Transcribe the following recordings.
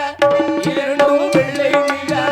இரண்டும் வெள்ளை நிலா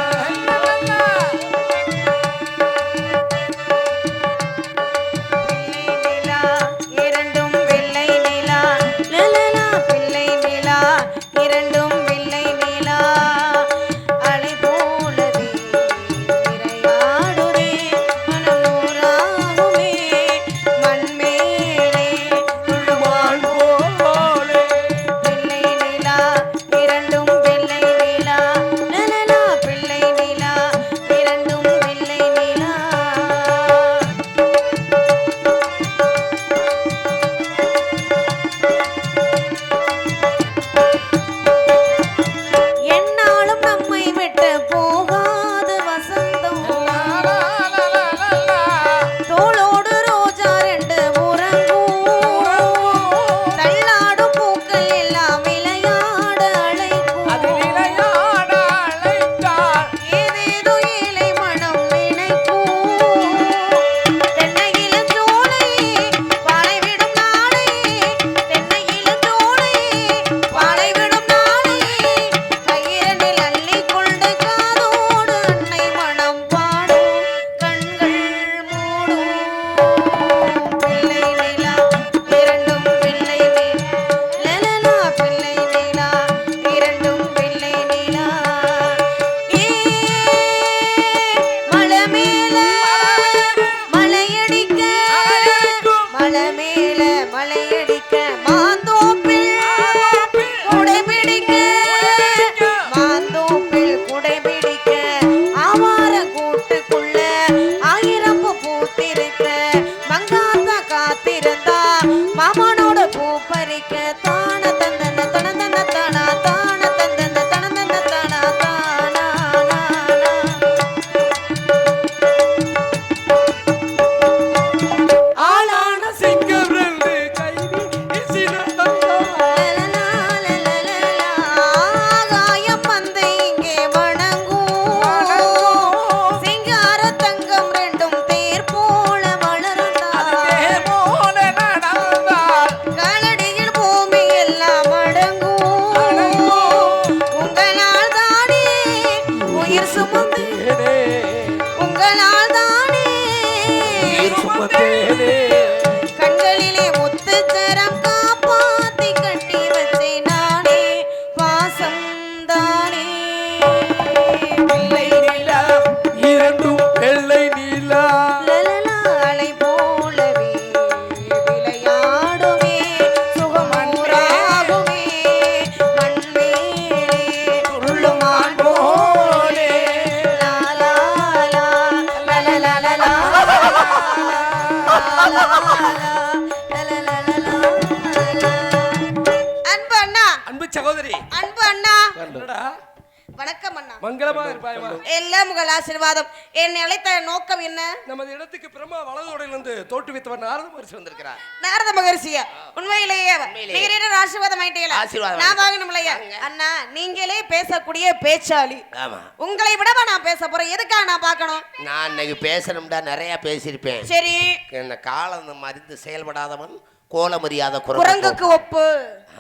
ஆசீர்வாதம். என்னை அழைத்த நோக்கம் என்ன? நமது இடத்துக்கு பிரம்மா வலதுடையிலிருந்து தோற்றுவித்தவர் நாரத மகரிஷி வந்திருக்கிறார். நாரத மகரிஷியா? உண்மையிலேயே நீங்க ஆசீர்வாதம் ஆயிட்டீங்களா? நான் வாங்கணும் இல்லையா? அண்ணா நீங்களே பேசக்கூடிய பேச்சாளி. ஆமா. உங்களை விடவா நான் பேச போறேன்? எதுக்காக நான் பார்க்கணும்? நான் இன்னைக்கு பேசணும்டா நிறைய பேசியிருப்பேன். சரி. என்ன காலம் மறிந்து செயல்படாதவன் கோலமரியாத குரங்குக்கு ஒப்பு.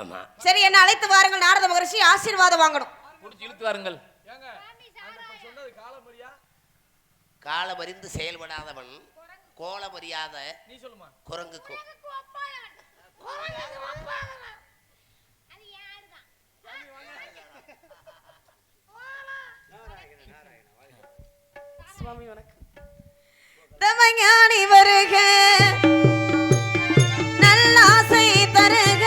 ஆமா. சரி, என்ன அழைத்து வாருங்கள். நாரத மகரிஷி ஆசீர்வாதம் வாங்கணும். புடிச்சு இழுத்து வாருங்கள். காலமறிந்து செயல்படாதவன் கோலமரியாத நீ சொல்லுமா குரங்குக்கு சுவாமி வணக்கம். தமஞானி வருக, நல்லாசை தருக,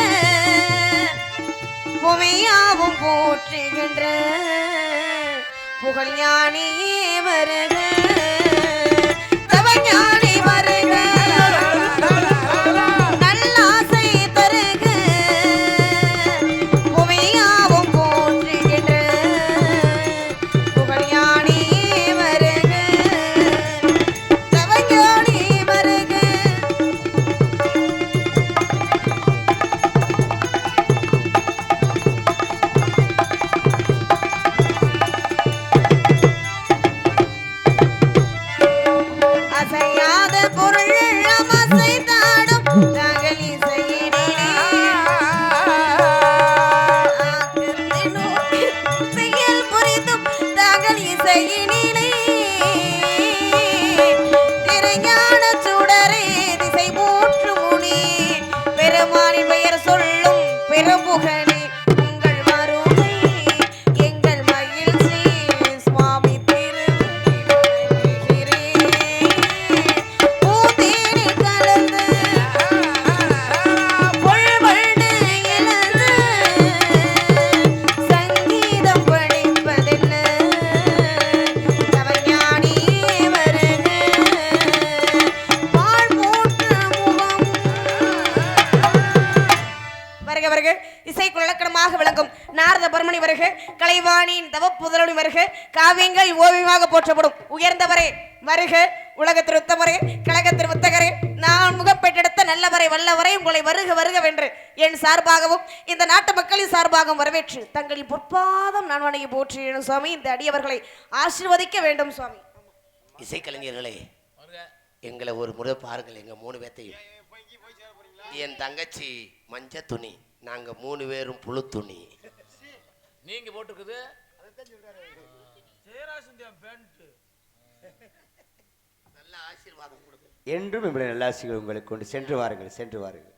புவியாவும் போற்றுகின்ற புகழ் ஞானியே வருக. தவஞானி வருக, நல்லாசை தருக, புவியாவும் போற்றுகின்ற புகழ் ஞானியே வருக. தவஞானி வருக. திசையினிலே திரைஞான சுடரே திசை மூற்று முனி பெருமானின் பெயர் சொல்லும் பெரும்புகழே உங்கள் வருகை எங்கள் மகிழ்ச்சி சுவாமி திருவிழிக்கிறே பூந்தேனில் கலந்து பொழ்வண்டு இழந்து சங்கீதம் படிப்பதென்ன தவஞானியே வருக வாழ்மூற்று முகம் வருக வருக இசைக்கு இலக்கணமாக விளங்கும் நாரத பர்மணி வருக கலைவாணியின் தவ புதலொளி வருக காவியங்கள் ஓவியமாக போற்றப்படும் உயர்ந்தவரே வருக உலக திருத்தமரே கழக திருத்தகரே நான் முகப்பெற்றெடுத்த நல்லவரை வல்லவரை உங்களை வருக வருகவென்று என் சார்பாகவும் இந்த நாட்டு மக்களின் சார்பாகவும் வரவேற்று தங்களின் பொற்பாதம் நான் வணங்கி போற்றுகிறேன் சுவாமி. இந்த அடியவர்களை ஆசீர்வதிக்க வேண்டும் சுவாமி. இசைக்கலைஞர்களே, எங்களை ஒரு முறை பாருங்கள். எங்க 3 பேத்தையும். என் தங்கச்சி மஞ்ச துணி, நாங்க 3 பேரும் புழு துணி. நீங்க போட்டுருக்குது நல்ல ஆசீர்வாதம் கொடுங்க. என்றும் இவ்வளவு நல்லாசிகள் உங்களுக்கு கொண்டு சென்று வாருங்கள், சென்று வாருங்கள்.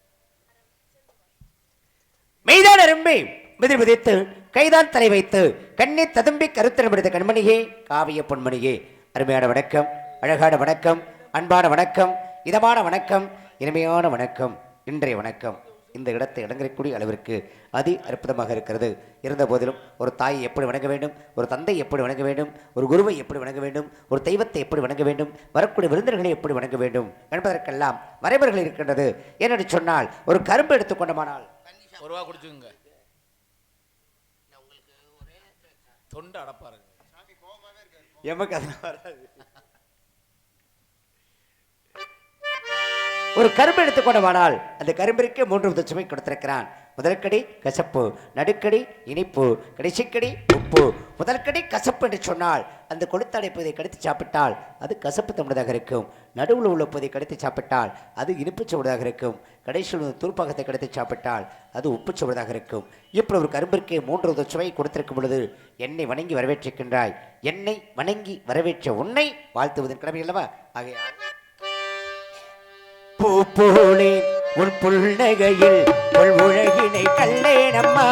மெய்தான் அரும்பை மிதிர் விதித்து கைதான் தலை வைத்து கண்ணை ததும்பி கருத்தரம் எடுத்த கண்மணியே காவிய பொன்மணியே அருமையான வணக்கம், அழகான வணக்கம், அன்பான வணக்கம், இதமான வணக்கம், இனிமையான வணக்கம். இன்றைய வணக்கம் இந்த இடத்தை அலங்கரிக்கூடிய அளவிற்கு அதி அற்புதமாக இருக்கிறது. இருந்த போதிலும் ஒரு தாயை எப்படி வணங்க வேண்டும், ஒரு தந்தை எப்படி வணங்க வேண்டும், ஒரு குருவை எப்படி வணங்க வேண்டும், ஒரு தெய்வத்தை எப்படி வணங்க வேண்டும், வரக்கூடிய விருந்தினர்களை எப்படி வணங்க வேண்டும் என்பதற்கெல்லாம் வரைமுறைகள் இருக்கின்றது. ஏனென்று சொன்னால் ஒரு கரும்பு எடுத்துக்கொண்டமானால் ஒரு ரூபா குடிச்சுங்க, தொண்டை அடப்பாருங்க. எமக்கு அது வராது. ஒரு கரும்பு எடுத்துக்கொண்டமானால் அந்த கரும்பிற்கு 3 விதச்சுமை கொடுத்திருக்கிறான். முதல்கடி கசப்பு, நடுக்கடி இனிப்பு, கடைசிக்கடி உப்பு. முதல்கடி கசப்பு என்று சொன்னால் அந்த கொளுத்து அடைப்பதை கடித்து சாப்பிட்டால் அது கசப்பு தமுடையதாக இருக்கும். நடுவில் உள்ள பகுதியை கடித்து சாப்பிட்டால் அது இனிப்பு சுவடாக இருக்கும். கடைசியில் தூர்ப்பாகத்தை கடித்து சாப்பிட்டால் அது உப்பு சுவடாக இருக்கும். இப்படி ஒரு கரும்பிற்கு 3 விதச்சுவை கொடுத்திருக்கும் பொழுது என்னை வணங்கி வரவேற்றிருக்கின்றாய். என்னை வணங்கி வரவேற்ற உன்னை வாழ்த்துவதன் கடமை அல்லவா? ஆகையால் பூப்போலே உன் புல்நகையில் உள் உலகினை கல்லேனம்மா,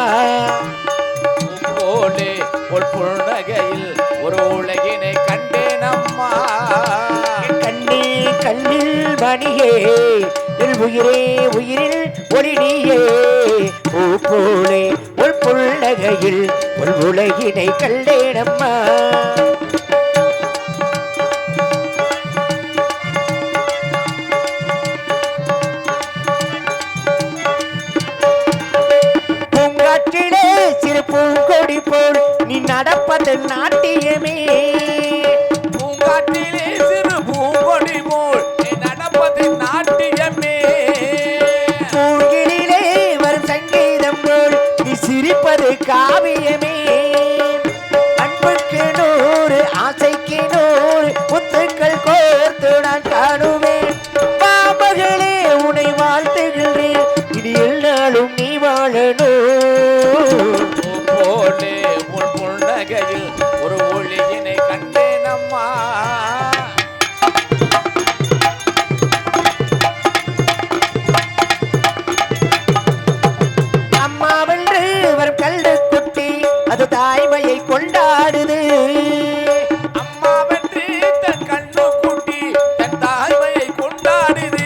பூப்போலே உள் புன்னகையில் ஒரு உலகினை கண்டேனம்மா. கண்ணில் கண்ணில் மணியே என் உயிரே உயிரில் ஒளி நீயே. பூப்போலே உள் புல்நகையில் உள் உலகினை கல்லேனம்மா. சிறு பூங்கொடி போல் நீ நடப்பது நாட்டியமே. பூங்காட்டிலே சிறு பூங்கொடி போல் நீ நடப்பது நாட்டியமே. பூங்கிலே வரும் சங்கீதம் போல் நீ சிரிப்பது காவியமே. அன்புக்கு 100 ஆசைக்கு 100 முத்துக்கள் கோர்த்து நான் காணுவேன். பாமகளே உன்னை வாழ்த்துகிறேன், இது எல்லாரும் நீ வாழணும். பூப்போலே உள் புன்னகையில் ஒரு ஒளியினை கண்டேனம்மா. அம்மாவென்று வரும் கல்லு குட்டி அது தாய்மையை கொண்டாடுது. அம்மாவென்று தன் கண்ணு கூட்டி தன் தாய்மையை கொண்டாடுது.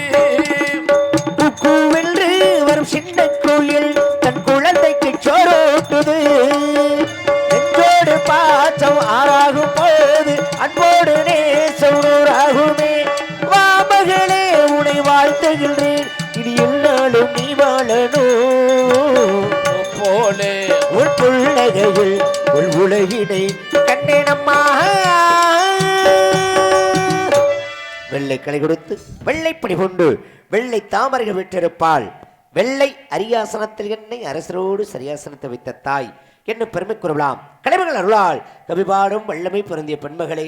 குக்கூவென்று வரும் சின்ன கோயில் தன் குழந்தைக்கு சோரோட்டுது. நெஞ்சோடு பாசம் ஆறாகும் போது அன்போடு நேசம் நூறாகுமே. வாமகளே உன்னை வாழ்த்துகிறேன், இனி எல்லாரும் நீ வாழணும். போலே உள் புன்னகையில் உள் உலகினை கண்டேனம்மா. வெள்ளை களை கொடுத்து வெள்ளைப்படி கொண்டு வெள்ளை தாமரைகள் விட்டிருப்பாள். வெள்ளை அரியாசனத்தில் என்னை அரசரோடு சரியாசனத்தை வைத்த தாய் என்னும் பெருமை கூறலாம். கலைமகள் அருளால் கவிபாடும் வல்லமை பொருந்திய பெண்மகளே,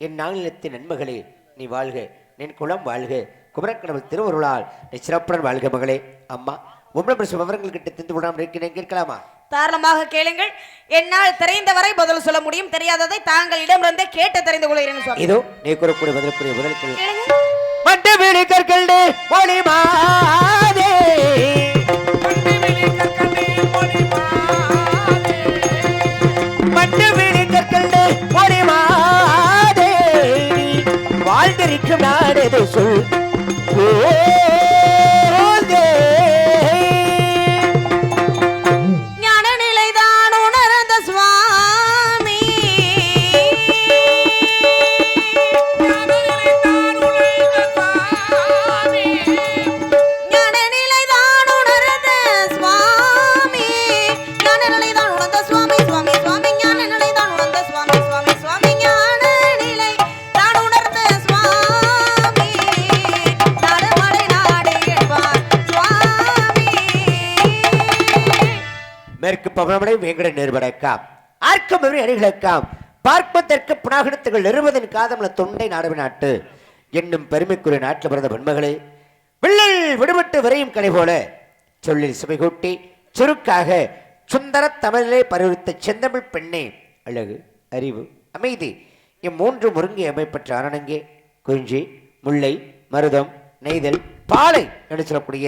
என் நாளிலத்தின் நன்மகளே, நீ வாழ்க, நின் குலம் வாழ்க. குமரக்கடவுள் திருவருளால் நீ சிறப்புடன் வாழ்க மகளே. அம்மா உம்மிடம் விவரங்கள் கிட்ட திந்து விடாமல் இருக்கிறேன், கேட்கலாமா? தாராளமாக கேளுங்கள். என்னால் தெரிந்தவரை பதில் சொல்ல முடியும், தெரியாததை தாங்களிடமிருந்தே கேட்டு தெரிந்து கொள்கிறேன் சுவாமி. இதோ நீ கூறக்கூடிய பதிலுக்குரிய பதில் கேளுங்க. மட்டு வீடு கற்கண்டு ஒளி மாதே மட்டு வீடு கற்கண்டு ஒளி மாதே வாழ்ந்திருக்கும் நாடது சொல் ஞான நிலைதான் உணர்ந்த சுவாமி, ஞான நிலைதான் உணர்ந்த சுவாமி, ஞான நிலைதான் உணர்ந்த சுவாமி, சுவாமி சுவாமி ஞான நிலைதான் உணர்ந்த சுவாமி, சுவாமி சுவாமி ஞான நிலை தான் உணர்ந்த சுவாமி, நாடுமலை நாடு என்பார் சுவாமி. மேற்கு பவனமடை வேங்கட நிறுவனக்காம் ஆர்க்கும் அணிகளுக்காம் பார்ப்பதற்கு புனாகணத்துகள் நிறுவதின் காதமல தொண்டை நாடவ நாட்டு என்னும் பெருமைக்குரிய நாட்டில் பிறந்த பெண்மகளே, வில்லில் விடுபட்டு விரையும் கடை போல சொல்லில் சுவை கூட்டி சுருக்காக சுந்தர தமிழிலே பரிவரித்த செந்தமிழ் பெண்ணே, அழகு அறிவு அமைதி இம்மூன்று முருங்கை அமைப்பற்ற ஆரணங்கே குறிஞ்சி முல்லை மருதம் நெய்தல் பாலை என்று சொல்லக்கூடிய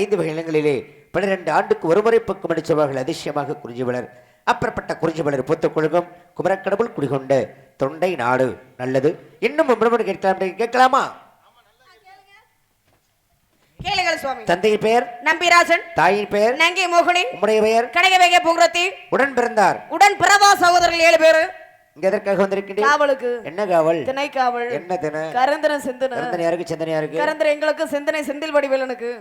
5 வகை நிலங்களிலே 12 ஆண்டுக்கு ஒருமுறை பக்கம் அடிச்சவர்கள் அதிசயமாக குறிஞ்சி வளர். அப்புறப்பட்ட குறிஞ்சி வளர் பூத்துக் கொழுகும் குமரக்கடவுள் குடிகொண்ட தொண்டை நாடு நல்லது. இன்னும் கேட்கலாமா? கேளுங்கள் சுவாமி. தந்தையின் பெயர் நம்பிராஜன், தாயின் பெயர் நங்கை மோகினி, உம்முடைய பெயர் கனகவேக பூங்குரத்தி, உடன் பிறந்தார் உடன் பிறவா சகோதரர்கள் 7 பேரு. இங்க எதற்காக வந்திருக்கின்றீர்கள்? காவலுக்கு. என்ன காவல்? திணை காவல். என்ன திணை? கரந்தன சிந்தனை. கரந்தன யாருக்கு? சிந்தனை யாருக்கு? கரந்தன எங்களுக்கு, சிந்தனை செந்தில் வடிவேலனுக்கு.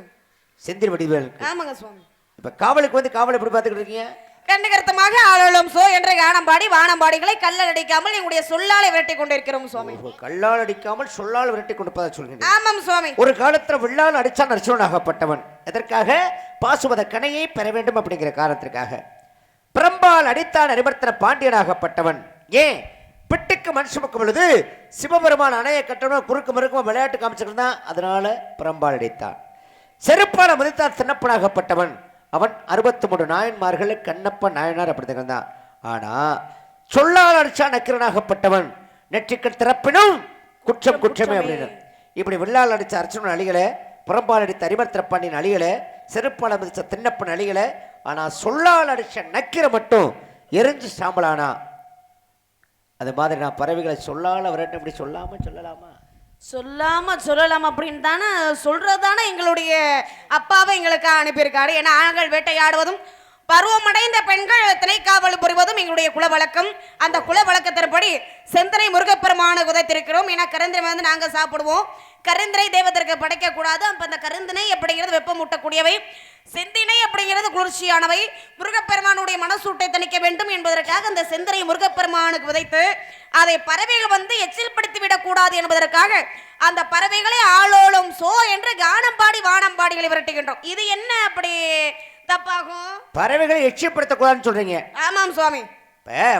செந்தில் வடிவேலுக்கு. ஆமாங்க சுவாமி. இப்ப காவலுக்கு வந்து காவல் எப்படி பார்த்துக்கிட்டு இருக்கீங்க? கண்டுகருத்தமாக ஆளும் சோ என்ற கானம்பாடி வானம்பாடிகளை கல்லல் அடிக்காமல் எங்களுடைய சொல்லாலை விரட்டி கொண்டிருக்கிறோம் சுவாமி. கல்லால் அடிக்காமல் சொல்லால் விரட்டி கொண்டு சொல்கிறேன். ஆமாம் சுவாமி. ஒரு காலத்துல வில்லால் அடிச்சா நரசிவனாகப்பட்டவன் எதற்காக? பாசுவத கணையை பெற வேண்டும் அப்படிங்கிற காரணத்திற்காக. பிரம்பால் அடித்தான் அரிமர்த்தன பாண்டியனாகப்பட்டவன். ஏன்? பிட்டுக்கு மண் சுமக்கும் பொழுது சிவபெருமான் அணையை கட்டணும் குறுக்கு மறுக்கும் விளையாட்டு காமிச்சிருந்தா, அதனால பிரம்பால் அடித்தான். செருப்பால மதித்தான் சின்னப்பனாகப்பட்டவன். அவன் 63 நாயன்மார்கள் கண்ணப்ப நாயனார் அப்படி இருந்தான். ஆனா சொல்லால் அடிச்சா நக்கிரனாகப்பட்டவன் நெற்றிக்கண் திறப்பினும் குற்றம் குற்றமே அப்படின்னு. இப்படி வில்லால் அடிச்ச அர்ச்சனன் அழிகளை, புறம்பால் அடித்த அரிமர்த்தன பாண்டியன் அழிகளை, செருப்பால் மதிச்ச தின்னப்பன் அழிகளை. ஆனா சொல்லால் அடிச்ச நக்கிர மட்டும் எரிஞ்சு சாம்பலானா. அது மாதிரி நான் பறவைகளை சொல்லால வரட்டும் இப்படி சொல்லாம சொல்லலாமா? சொல்லாம சொல்லலாம் அப்படின்னு தானே சொல்றதுதானே எங்களுடைய அப்பாவை எங்களுக்கு அனுப்பியிருக்காரு. ஏன்னா ஆண்கள் வேட்டையாடுவதும் பருவமடைந்த பெண்கள் திணைக்காவல் புரிவதும் எங்களுடைய குல வழக்கம். அந்த குல வழக்கத்தின்படி செந்தனை முருகப்பெருமான உதைத்திருக்கிறோம். ஏன்னா கருந்தினை வந்து நாங்க சாப்பிடுவோம். கருந்தினை தெய்வத்திற்கு படைக்க கூடாது. அப்ப அந்த கருந்தினை அப்படிங்கிறது வெப்பமூட்டக்கூடியவை, செந்தினை அப்படிங்கிறது குளிர்ச்சியானவை. முருகப்பெருமானுடைய மனசூட்டை தணிக்க வேண்டும் என்பதற்காக அந்த செந்தனை முருகப்பெருமானுக்கு உதைத்து அதை பறவைகள் வந்து எச்சில் படுத்தி விடக்கூடாது என்பதற்காக அந்த பறவைகளை ஆளோளும் சோ என்று கானம்பாடி வானம்பாடிகளை விரட்டுகின்றோம். இது என்ன அப்படி தப்பாகும்? பறவைகளை எச்சியப்படுத்தக்கூடாதுன்னு சொல்றீங்க. ஆமாம் சுவாமி.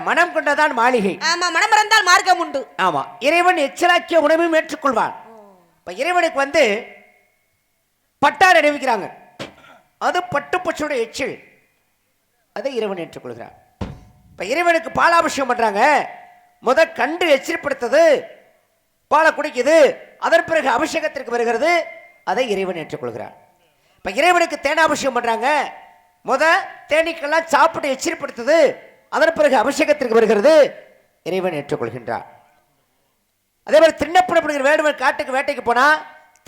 மனம் கொண்டதான் மாளிகை. ஆமா, மனம் மறந்தால் மார்க்கம் உண்டு. ஆமா, இறைவன் எச்சலாக்கிய உணவையும் ஏற்றுக்கொள்வான். இப்ப இறைவனுக்கு வந்து பட்டார் அறிவிக்கிறாங்க, அது பட்டுப்பூச்சியோட எச்சில், அதை இறைவன் ஏற்றுக்கொள்கிறான். இப்ப இறைவனுக்கு பாலாபிஷேகம் பண்றாங்க, கண்டு எச்சரிப்படுத்தது பாலை குடிக்குது, அதன் பிறகு அபிஷேகத்திற்கு வருகிறது, அதை இறைவன் ஏற்றுக்கொள்கிறான். இப்ப இறைவனுக்கு தேனாபிஷேகம் பண்றாங்க, தேனீக்கெல்லாம் சாப்பிட்டு எச்சரிப்படுத்துது, அதன் பிறகு அபிஷேகத்திற்கு வருகிறது, இறைவன் ஏற்றுக்கொள்கின்றான். அதே மாதிரி திண்ணப்பன் அப்படிங்கிற வேடுவன் காட்டுக்கு வேட்டைக்கு போனா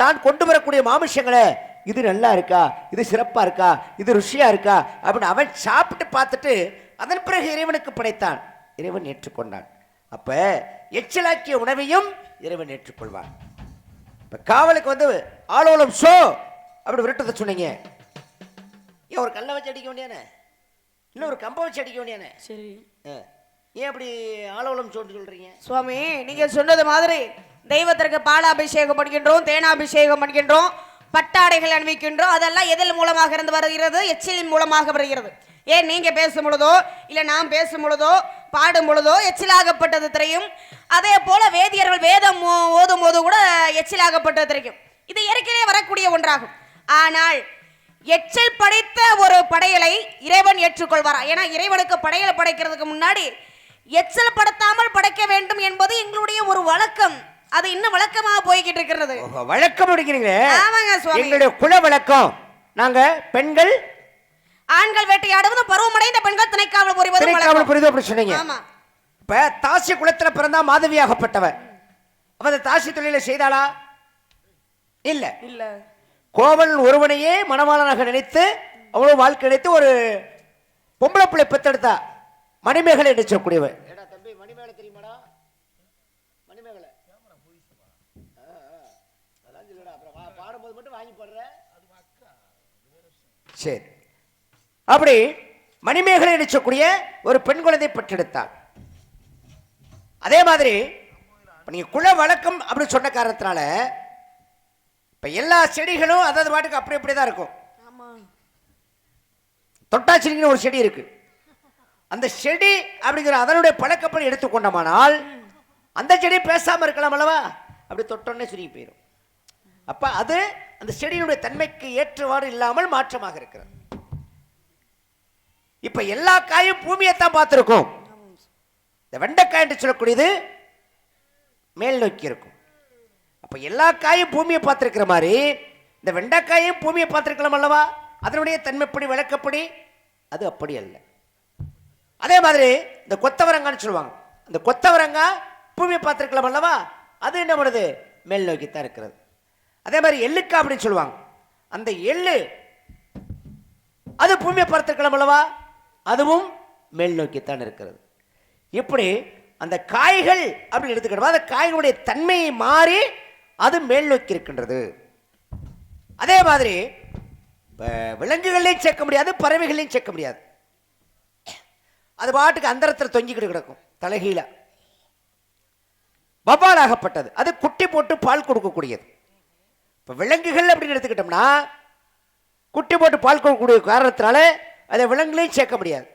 தான் கொண்டு வரக்கூடிய மாமிசங்களை இது நல்லா இருக்கா, இது சிறப்பா இருக்கா, இது ருசியா இருக்கா அப்படின்னு அவன் சாப்பிட்டு பார்த்துட்டு அதன் பிறகு இறைவனுக்கு படைத்தான். இறைவன் ஏற்றுக்கொண்டான். அப்ப எச்சலாக்கிய உணவையும் இறைவன் ஏற்றுக்கொள்வான். இப்ப காவலுக்கு வந்து ஆலோலம் ஷோ அப்படி விரட்டத்தை சொன்னீங்க. ஏன் ஒரு கல்லை வச்சு அடிக்க வேண்டியானே, இல்லை ஒரு கம்பை வச்சு அடிக்க வேண்டியானே? சரி, ஏன் அப்படி ஆலோலம் ஷோன்னு சொல்றீங்க? சுவாமி, நீங்க சொன்னது மாதிரி தெய்வத்திற்கு பாலாபிஷேகம் பண்ணுகின்றோம், தேனாபிஷேகம் பண்ணுகின்றோம், பட்டாடைகள் அணிவிக்கின்றோம். அதெல்லாம் எதில் மூலமாக இருந்து வருகிறது? எச்சிலின் மூலமாக வருகிறது. ஏன் நீங்க பேசும் பொழுதோ இல்லை நாம் பேசும் பொழுதோ பாடும் பொழுதோ எச்சிலாகப்பட்டது தெரியும். அதே போல வேதியர்கள் வேதம் ஓதும் போது கூட எச்சிலாகப்பட்டது தெரியும். இது இயற்கையிலே வரக்கூடிய ஒன்றாகும். ஆனால் எச்சல் படைத்த ஒரு படையலை இறைவன் ஏற்றுக்கொள்வாரா? ஏன்னா இறைவனுக்கு படையலை படைக்கிறதுக்கு முன்னாடி எச்சல் படுத்தாமல் படைக்க வேண்டும் என்பது எங்களுடைய ஒரு வழக்கம். அது இன்னும் வழக்கமாக போய்கிட்டு இருக்கிறது. வழக்கம் அப்படிங்கிறீங்க? ஆமாங்க சுவாமி. எங்களுடைய குல வழக்கம். நாங்க பெண்கள் ஆண்கள் வேட்டையாடுவதும் பருவமடைந்த பெண்கள் திணைக்காவல் புரிவதும் திணைக்காவல் புரிவது அப்படி சொன்னீங்க. ஆமா. இப்ப தாசி குலத்துல பிறந்தா மாதவியாகப்பட்டவ. அவ அந்த தாசி தொழிலை செய்தாளா? இல்ல இல்ல. கோவலன் ஒருவனையே மணவாளனாக நினைத்து அவ்வளவு வாழ்க்கை நினைத்து ஒரு பொம்பளை பிள்ளை பெத்தெடுத்தா மணிமேகலை என்று சொல்லக்கூடியவன். தம்பி மணிமேகலை தெரியுமாடா? மணிமேகலை பாடும்போது மட்டும் வாங்கி போடுற. சரி, அப்படி மணிமேகலை என்று சொல்லக்கூடிய ஒரு பெண் குழந்தை பெற்றெடுத்தார். அதே மாதிரி நீங்க குல வழக்கம் அப்படின்னு சொன்ன காரணத்தினால இப்ப எல்லா செடிகளும் அதாவது பாட்டுக்கு அப்படி அப்படிதான் இருக்கும். தொட்டாச்சினிங்கிற ஒரு செடி இருக்கு. அந்த செடி அப்படிங்கிற அதனுடைய பழக்கப்படி எடுத்துக்கொண்டோமானால் அந்த செடி பேசாம இருக்கலாம் அல்லவா? அப்படி தொட்டோன்னே சுருங்கி போயிடும். அப்ப அது அந்த செடியினுடைய தன்மைக்கு ஏற்றவாறு இல்லாமல் மாற்றமாக இருக்கிறது. இப்ப எல்லா காயும் பூமியைத்தான் பார்த்திருக்கும். இந்த வெண்டைக்காய் என்று சொல்லக்கூடியது மேல் நோக்கி இருக்கும். அப்ப எல்லா காயும் பூமியை பார்த்திருக்கிற மாதிரி இந்த வெண்டைக்காயும் பூமியை பார்த்திருக்கலாம் அல்லவா? அதனுடைய தன்மைப்படி விளக்கப்படி அது அப்படி அல்ல. அதே மாதிரி இந்த கொத்தவரங்கான்னு சொல்லுவாங்க. அந்த கொத்தவரங்கா பூமியை பார்த்திருக்கலாம் அல்லவா? அது என்ன பண்ணுது? மேல் நோக்கித்தான் இருக்கிறது. அதே மாதிரி எள்ளுக்கா அப்படின்னு சொல்லுவாங்க. அந்த எள்ளு அது பூமியை பார்த்திருக்கலாம் அல்லவா? அதுவும் மேல் நோக்கித்தான் இருக்கிறது. இப்படி அந்த காய்கள் அப்படின்னு எடுத்துக்கிட்டோம். அந்த காய்களுடைய தன்மையை மாறி அது மேல் நோக்கி இருக்கின்றது. அதே மாதிரி விலங்குகளையும் சேர்க்க முடியாது, பறவைகளையும் சேர்க்க முடியாது. அது பாட்டுக்கு அந்தரத்தில் தொங்கிக்கிட்டு கிடக்கும் தலைகீழ. வவ்வாலாகப்பட்டது அது குட்டி போட்டு பால் கொடுக்கக்கூடியது. இப்போ விலங்குகள் அப்படின்னு எடுத்துக்கிட்டோம்னா குட்டி போட்டு பால் கொடுக்கக்கூடிய காரணத்தினால அதை விலங்குகளையும் சேர்க்க முடியாது.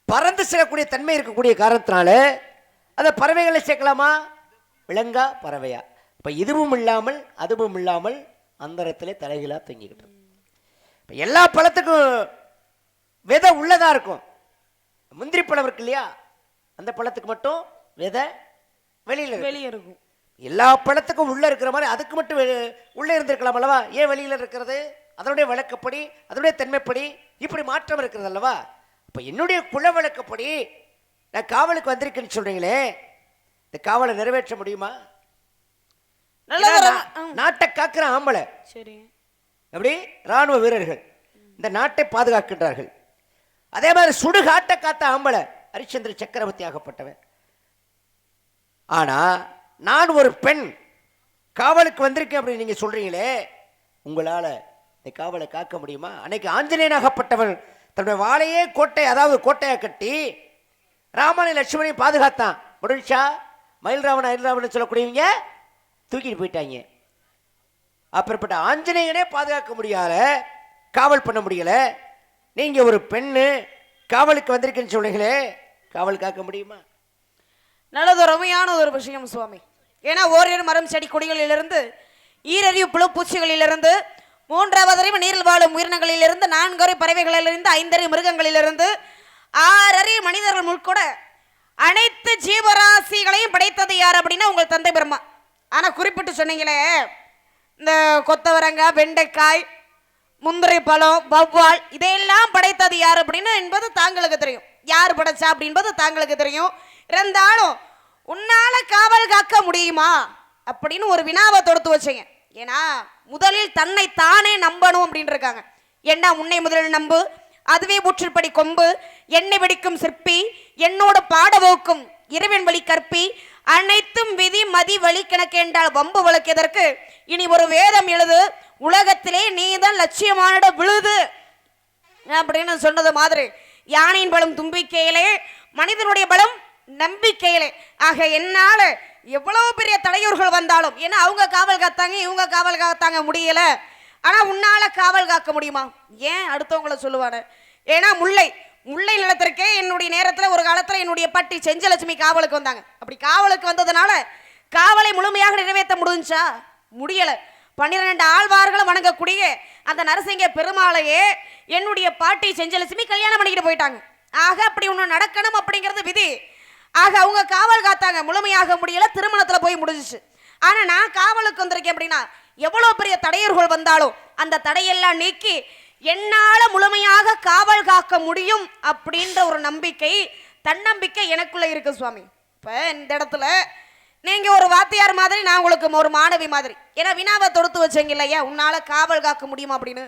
பறந்து செல்லக்கூடிய தன்மை இருக்கக்கூடிய காரணத்தினால அதை பறவைகளை சேர்க்கலாமா? விலங்கா பறவையா? இப்ப இதுவும் இல்லாமல் அதுவும் இல்லாமல் அந்தரத்திலே தலைகீழா தொங்கிக்கிட்டு. இப்ப எல்லா பழத்துக்கும் விதை உள்ளதா இருக்கும். முந்திரி பழம் இருக்கு இல்லையா? அந்த பழத்துக்கு மட்டும் விதை வெளியே இருக்கும். எல்லா பழத்துக்கும் உள்ள இருக்கிற மாதிரி அதுக்கு மட்டும் உள்ள இருந்திருக்கலாம் அல்லவா? ஏன் வெளியில இருக்கிறது? அதனுடைய வழக்கப்படி அதனுடைய தன்மைப்படி இப்படி மாற்றம் இருக்கிறது அல்லவா? இப்ப என்னுடைய குல வழக்கப்படி நான் காவலுக்கு வந்திருக்கேன்னு சொல்றீங்களே, இந்த காவலை நிறைவேற்ற முடியுமா? நாட்டை காக்கிற ஆம்பளை. சரி, அப்படி ராணுவ வீரர்கள் இந்த நாட்டை பாதுகாக்கின்றார்கள். அதே மாதிரி சுடுகாட்டை காத்த ஆம்பளை ஹரிச்சந்திர சக்கரவர்த்தி ஆகப்பட்டவன். ஆனா நான் ஒரு பெண் காவலுக்கு வந்திருக்கேன் அப்படின்னு நீங்க சொல்றீங்களே, உங்களால இந்த காவலை காக்க முடியுமா? அன்னைக்கு ஆஞ்சநேயனாகப்பட்டவன் தன்னுடைய வாழையே கோட்டை, அதாவது கோட்டையை கட்டி ராமனை லட்சுமணியை பாதுகாத்தான். முடிஞ்சா மயில்ராவன் அயில்ராவன் சொல்லக்கூடியவங்க தூக்கிட்டு போயிட்டாங்க. அப்படிப்பட்ட ஆஞ்சநேயனே பாதுகாக்க முடியல, காவல் பண்ண முடியல. நீங்க ஒரு பெண்ணு காவலுக்கு வந்திருக்கேன்னு சொல்றீங்களே, காவல் காக்க முடியுமா? நல்லது, அருமையான ஒரு விஷயம் சுவாமி. ஏன்னா ஓரிரு மரம் செடி கொடிகளிலிருந்து, ஈரறிவு புழு பூச்சிகளிலிருந்து, மூன்றாவது அறிவு நீரில் வாழும் உயிரினங்களிலிருந்து, நான்கறிவு பறவைகளிலிருந்து, ஐந்தறிவு மிருகங்களிலிருந்து, ஆறறிவு மனிதர்கள் முற்கூட அனைத்து ஜீவராசிகளையும் படைத்தது யார் அப்படின்னா உங்கள் தந்தை பிரம்மா. ஆனா குறிப்பிட்டு சொன்னீங்களே, இந்த கொத்தவரங்காய், வெண்டைக்காய், முந்திரி பழம், வவ்வால் இதையெல்லாம் படைத்தது யார் அப்படின்னு என்பது தாங்களுக்கு தெரியும். யார் படைச்சா அப்படின்பது தாங்களுக்கு தெரியும். இருந்தாலும் உன்னால காவல் காக்க முடியுமா அப்படின்னு ஒரு வினாவை தொடுத்து வச்சீங்க. ஏன்னா முதலில் தன்னை தானே நம்பணும் அப்படின்னு இருக்காங்க. ஏன்னா உன்னை முதலில் நம்பு, அதுவே ஊற்றுப்படி கொம்பு, என்னை வெடிக்கும் சிற்பி, என்னோட பாடவோக்கும் இறைவன் வழி கற்பி, அனைத்தும் விதி மதி வழி கணக்கு என்றால் வம்பு வழக்கியதற்கு இனி ஒரு வேதம் எழுது, உலகத்திலே நீதான் லட்சியமான விழுது அப்படின்னு சொன்னது மாதிரி யானையின் பலம் தும்பிக்கையிலே, மனிதனுடைய பலம் நம்பிக்கையிலே. ஆக என்னால எவ்வளவு பெரிய தலையூர்கள் வந்தாலும், ஏன்னா அவங்க காவல் காத்தாங்க, இவங்க காவல் காத்தாங்க முடியல, ஆனா உன்னால காவல் காக்க முடியுமா? ஏன் அடுத்தவங்களை சொல்லுவானு? ஏன்னா முல்லை நிலத்திற்கே என்னுடைய நேரத்துல ஒரு காலத்துல என்னுடைய பாட்டி செஞ்சலட்சுமி காவலுக்கு வந்தாங்க. அப்படி காவலுக்கு வந்ததுனால காவலை முழுமையாக நிறைவேற்ற முடிஞ்சா? முடியல. 12 ஆழ்வார்களும் வணங்கக்கூடிய அந்த நரசிங்க பெருமாளையே என்னுடைய பாட்டி செஞ்சலட்சுமி கல்யாணம் பண்ணிக்கிட்டு போயிட்டாங்க. ஆக அப்படி ஒன்று நடக்கணும் அப்படிங்கிறது விதி. ஆக அவங்க காவல் காத்தாங்க, முழுமையாக முடியல, திருமணத்துல போய் முடிஞ்சிச்சு. ஆனா நான் காவலுக்கு வந்திருக்கேன் அப்படின்னா எவ்வளவு பெரிய தடையர்கள் வந்தாலும் அந்த தடையெல்லாம் நீக்கி என்னால முழுமையாக காவல் காக்க முடியும் அப்படின்ற ஒரு நம்பிக்கை, தன்னம்பிக்கை எனக்குள்ள இருக்கு சுவாமி. இப்ப இந்த இடத்துல நீங்க ஒரு வாத்தியார் மாதிரி, நான் உங்களுக்கு ஒரு மாணவி மாதிரி. ஏன்னா வினாவை தொடுத்து வச்சீங்க இல்லையா, உன்னால காவல் காக்க முடியுமா அப்படின்னு.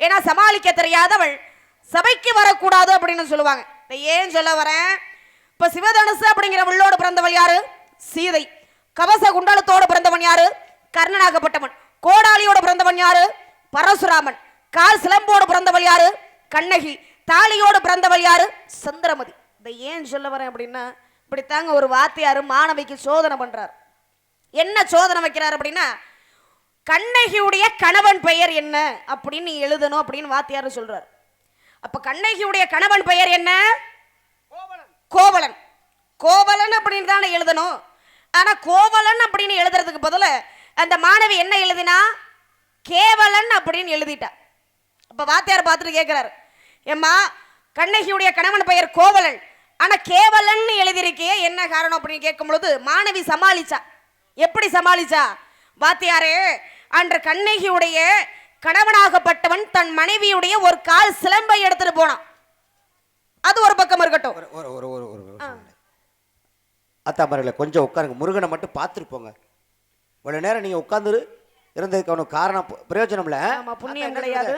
ஏன்னா சமாளிக்க தெரியாதவள் சபைக்கு வரக்கூடாது அப்படின்னு சொல்லுவாங்க. இதை ஏன் சொல்ல வரேன், இப்ப சிவதனுசு அப்படிங்கிற உள்ளோடு பிறந்தவள் யாரு? சீதை. கவச குண்டலத்தோடு பிறந்தவன் யாரு? கர்ணனாகப்பட்டவன். கோடாலியோடு பிறந்தவன் யாரு? பரசுராமன். கால் சிலம்போடு பிறந்தவள் யாரு? கண்ணகி. தாலியோடு பிறந்தவள் யாரு? சந்திரமதி. இதை ஏன் சொல்ல வரேன் அப்படின்னா, இப்படித்தாங்க ஒரு வாத்தியார் மாணவிக்கு சோதனை பண்றார். என்ன சோதனை வைக்கிறார் அப்படின்னா, கண்ணகியுடைய கணவன் பெயர் என்ன அப்படின்னு நீ எழுதணும் அப்படின்னு வாத்தியார் சொல்றார். அப்ப கண்ணகியுடைய கணவன் பெயர் என்ன? கோவலன். கோவலன் அப்படின்னு தானே எழுதணும். ஆனா கோவலன் அப்படின்னு எழுதுறதுக்கு பதிலா அந்த மாணவி என்ன எழுதினா? கேவலன் அப்படின்னு எழுதிட்டா. அப்ப வாத்தியார் பார்த்துட்டு கேட்கிறாரு, ஏம்மா கண்ணகியுடைய கணவன் பெயர் கோவலன், ஆனா கேவலன் எழுதியிருக்கே, என்ன காரணம் அப்படின்னு கேட்கும் பொழுது மாணவி சமாளிச்சா. எப்படி சமாளிச்சா? வாத்தியாரே, அன்று கண்ணகியுடைய கணவனாகப்பட்டவன் தன் மனைவியுடைய ஒரு கால் சிலம்பை எடுத்துட்டு போனான். அது ஒரு பக்கம் இருக்கட்டும். அத்தாமர்களை கொஞ்சம் உட்காருங்க, முருகனை மட்டும் பார்த்துட்டு போங்க. இவ்வளவு நேரம் நீங்க உட்கார்ந்து இருந்ததுக்கு அவனுக்கு காரணம் பிரயோஜனம் இல்ல, புண்ணியம் கிடையாது.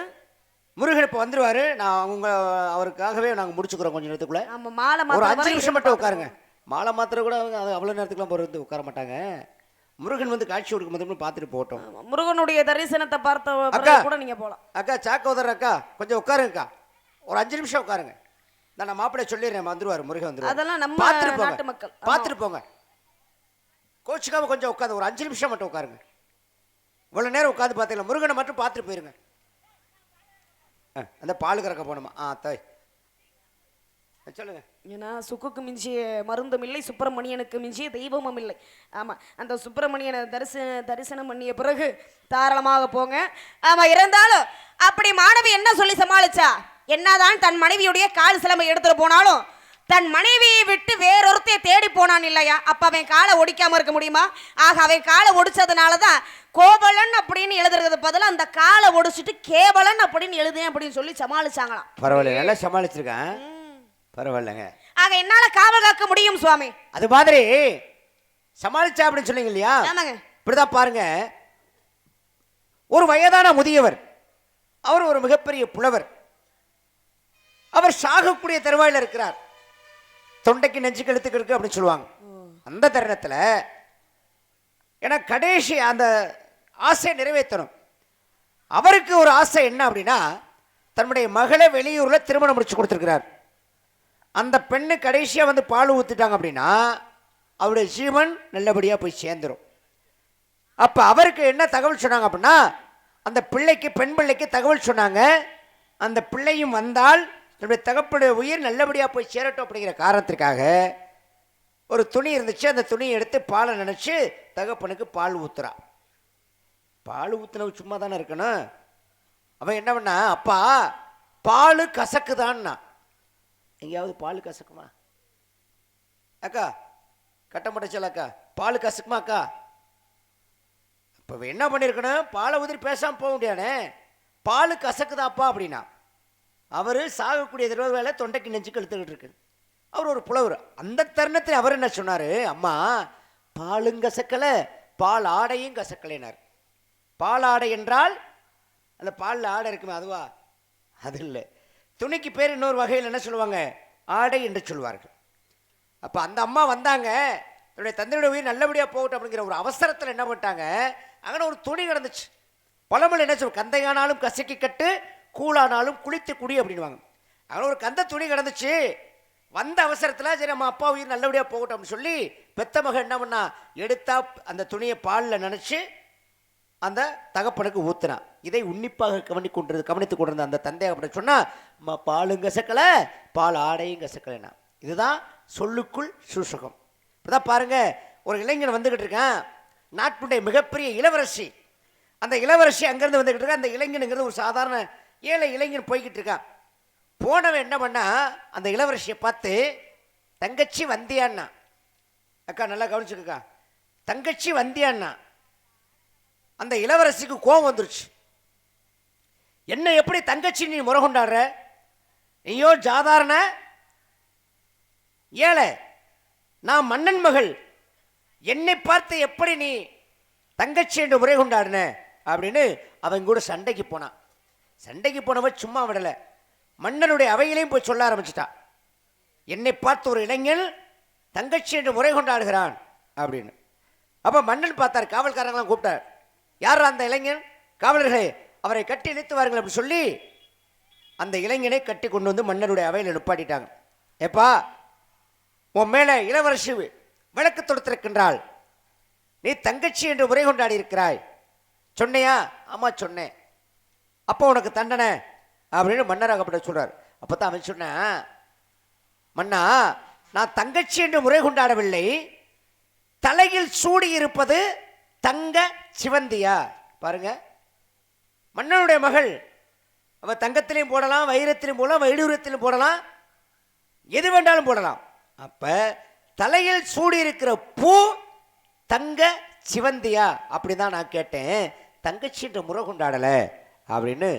முருகன் இப்ப வந்துருவாரு, நான் உங்க அவருக்காகவே நாங்க முடிச்சுக்கிறோம் கொஞ்சம் நேரத்துக்குள்ள. ஒரு 5 நிமிஷம் மட்டும் உட்காருங்க. மாலை மாத்திர கூட அவ்வளவு நேரத்துக்குலாம் போறது உட்கார மாட்டாங்க. முருகன் வந்து காட்சி கொடுக்கும் போது பார்த்துட்டு போட்டோம். முருகனுடைய தரிசனத்தை பார்த்த கூட நீங்க போலாம். அக்கா சாக்கோதர் அக்கா கொஞ்சம் உட்காருங்கக்கா, ஒரு 5 நிமிஷம் உட்காருங்க. நான் மாப்பிள்ளை சொல்லிடுறேன், வந்துருவாரு முருகன் வந்துருவாரு. அதெல்லாம் நம்ம நாட்டு மக்கள் பார்த்துட்டு போங்க, கோச்சுக்காம கொஞ்சம் உட்காந்து ஒரு 5 நிமிஷம் மட்டும் உட்காருங்க. இவ்வளவு நேரம் உட்காந்து பார்த்தீங்களா, முருகனை மட்டும் பார்த்துட்டு போயிருங்க. அந்த பால் கறக்க போனோமா? தாய் சொல்லுங்க. ஏன்னா சுக்குக்கு மிஞ்சிய மருந்தும் இல்லை, சுப்பிரமணியனுக்கு மிஞ்சிய தெய்வமும் இல்லை. ஆமா, அந்த சுப்பிரமணியனை தரிசனம் பண்ணிய பிறகு தாராளமாக போங்க. ஆமா, இருந்தாலும் அப்படி மாணவி என்ன சொல்லி சமாளிச்சா? என்னதான் தன் மனைவியுடைய கால் சிலம்பை எடுத்துட்டு போனாலும் தன் மனைவியை விட்டு வேறொருத்தைய தேடி போனான் இல்லையா, அப்ப அவன் காலை ஒடிக்காம இருக்க முடியுமா? ஆக அவன் காலை ஒடிச்சதுனாலதான் கோவலன் அப்படின்னு எழுதுறது பதில் அந்த காலை ஒடிச்சிட்டு கேவலன் அப்படின்னு எழுதுறேன் அப்படின்னு சொல்லி சமாளிச்சாங்களாம். பரவாயில்ல, நல்லா சமாளிச்சிருக்கேன், பரவாயில்லைங்க. ஆக என்னால காவல் காக்க முடியும் சுவாமி. அது மாதிரி சமாளிச்சா அப்படின்னு சொன்னீங்க இல்லையா? இப்படிதான் பாருங்க, ஒரு வயதான முதியவர், அவர் ஒரு மிகப்பெரிய புலவர், அவர் சாகக்கூடிய தருவாயில் இருக்கிறார். தொண்டைக்கு நெஞ்சு கழுத்துக்கு இருக்கு அப்படின்னு சொல்லுவாங்க. அந்த தருணத்துல ஏன்னா கடைசி அந்த ஆசையை நிறைவேற்றணும். அவருக்கு ஒரு ஆசை என்ன அப்படின்னா, தன்னுடைய மகளை வெளியூர்ல திருமணம் முடிச்சு கொடுத்துருக்கிறார். அந்த பெண்ணு கடைசியா வந்து பால் ஊத்துட்டாங்க அப்படின்னா அவருடைய ஜீவன் நல்லபடியா போய் சேர்ந்துடும். அப்ப அவருக்கு என்ன தகவல் சொன்னாங்க அப்படின்னா, அந்த பிள்ளைக்கு, பெண் பிள்ளைக்கு தகவல் சொன்னாங்க, அந்த பிள்ளையும் வந்தால் நம்முடைய தகப்பனுடைய உயிர் நல்லபடியாக போய் சேரட்டும் அப்படிங்கிற காரணத்திற்காக ஒரு துணி இருந்துச்சு, அந்த துணியை எடுத்து பாலை நினைச்சு தகப்பனுக்கு பால் ஊத்துறா. பால் ஊத்துனவு சும்மா தானே இருக்கணும். அவன் என்ன பண்ணா, அப்பா பால் கசக்குதான்னா. எங்கேயாவது பால் கசக்குமா அக்கா? கட்ட மாட்டச்சல அக்கா, பால் கசக்குமா அக்கா? இப்போ என்ன பண்ணியிருக்கணும், பாலை ஊற்றி பேசாமல் போக முடியானே, பால் கசக்குதாப்பா அப்படின்னா. அவர் சாகக்கூடிய வேலை தொண்டைக்கு நெஞ்சு கழுத்துக்கிட்டு இருக்கு. அவர் ஒரு புலவர். அந்த தருணத்தில் அவர் என்ன சொன்னார், அம்மா பாலும் கசக்கலை பால் ஆடையும் கசக்கலைனார். பால் ஆடை என்றால் அந்த பாலில் ஆடை இருக்குமே அதுவா? அது இல்லை. துணிக்கு பேர் இன்னொரு வகையில் என்ன சொல்லுவாங்க, ஆடை என்று சொல்வார்கள். அப்போ அந்த அம்மா வந்தாங்க, தன்னுடைய தந்தையுடைய உயிர் நல்லபடியாக போகட்டும் அப்படிங்கிற ஒரு அவசரத்தில் என்ன பண்ணிட்டாங்க, அங்கே ஒரு துணி கிடந்துச்சு. பழமொழி என்ன சொல்லுவோம், கந்தையானாலும் கசக்கி கட்டு, கூழானாலும் குளித்து குடி அப்படின்வாங்க. அங்கே ஒரு கந்த துணி கிடந்துச்சு. வந்த அவசரத்தில் சரி நம்ம அப்பா உயிர் நல்லபடியாக போகட்டும் அப்படின்னு சொல்லி பெத்த மகன் என்ன பண்ணா, எடுத்தா அந்த துணியை பாலில் நினச்சி அந்த தகப்பனுக்கு ஊத்துனா. இதை உன்னிப்பாக கவனித்துக் கொண்டிருந்த அந்த தந்தை அப்படின்னு சொன்னா, பாலும் கசக்கலை பால் ஆடையும் கசக்கலைனா. இதுதான் சொல்லுக்குள் சூசகம். இப்பதான் பாருங்க, ஒரு இளைஞன் வந்துகிட்டு இருக்கான், நாட்டுடைய மிகப்பெரிய இளவரசி, அந்த இளவரசி அங்கிருந்து வந்துகிட்டு இருக்கா. அந்த இளைஞனுங்கிறது ஒரு சாதாரண ஏழை இளைஞன் போய்கிட்டு இருக்கான். போனவன் என்ன பண்ணா, அந்த இளவரசியை பார்த்து தங்கச்சி வந்தியான்னா, அக்கா நல்லா கவனிச்சுக்கா, தங்கச்சி வந்தியான்னா அந்த இளவரசிக்கு கோபம் வந்துருச்சு. என்ன எப்படி தங்கச்சி நீ முறை கொண்டாடுற? நீயோ சாதாரண ஏழை, நான் மன்னன் மகள், என்னை பார்த்து எப்படி நீ தங்கச்சி என்று முறை கொண்டாடின அப்படின்னு அவன் கூட சண்டைக்கு போனான். சண்டைக்கு போனவன் சும்மா விடலை, மன்னனுடைய அவையிலையும் போய் சொல்ல ஆரம்பிச்சிட்டான். என்னை பார்த்து ஒரு இளைஞன் தங்கச்சி என்று முறை கொண்டாடுகிறான் அப்படின்னு. அப்போ மன்னன் பார்த்தார், காவல்காரங்களாம் கூப்பிட்டார். யார் அந்த இளைஞன்? காவலர்களே, அவரை கட்டி இழுத்து வாருங்கள் அப்படி சொல்லி அந்த இளைஞனை கட்டி கொண்டு வந்து மன்னனுடைய அவையில் நிப்பாட்டிட்டாங்க. ஏப்பா, உன் மேலே இளவரசி விளக்கு தொடுத்திருக்கின்றாள், நீ தங்கச்சி என்று முறை கொண்டாடி இருக்கிறாய், சொன்னையா? ஆமா சொன்னேன். அப்போ உனக்கு தண்டனை அப்படின்னு மன்னராகப்பட்ட சொல்றார். அப்போ தான் அவன் சொன்னான், மன்னா, நான் தங்கச்சி என்று முறை கொண்டாடவில்லை, தலையில் சூடி இருப்பது தங்க சிவந்தியா. பாருங்க, மன்னனுடைய மகள், அவ தங்கத்திலையும் போடலாம், வைரத்திலையும் போடலாம், வைடூரத்திலும் போடலாம், எது வேண்டாலும் போடலாம். அப்ப தலையில் சூடி இருக்கிற பூ தங்க சிவந்தியா அப்படிதான் நான் கேட்டேன், தங்கச்சி என்ற முறை கொண்டாடல அப்படின்னு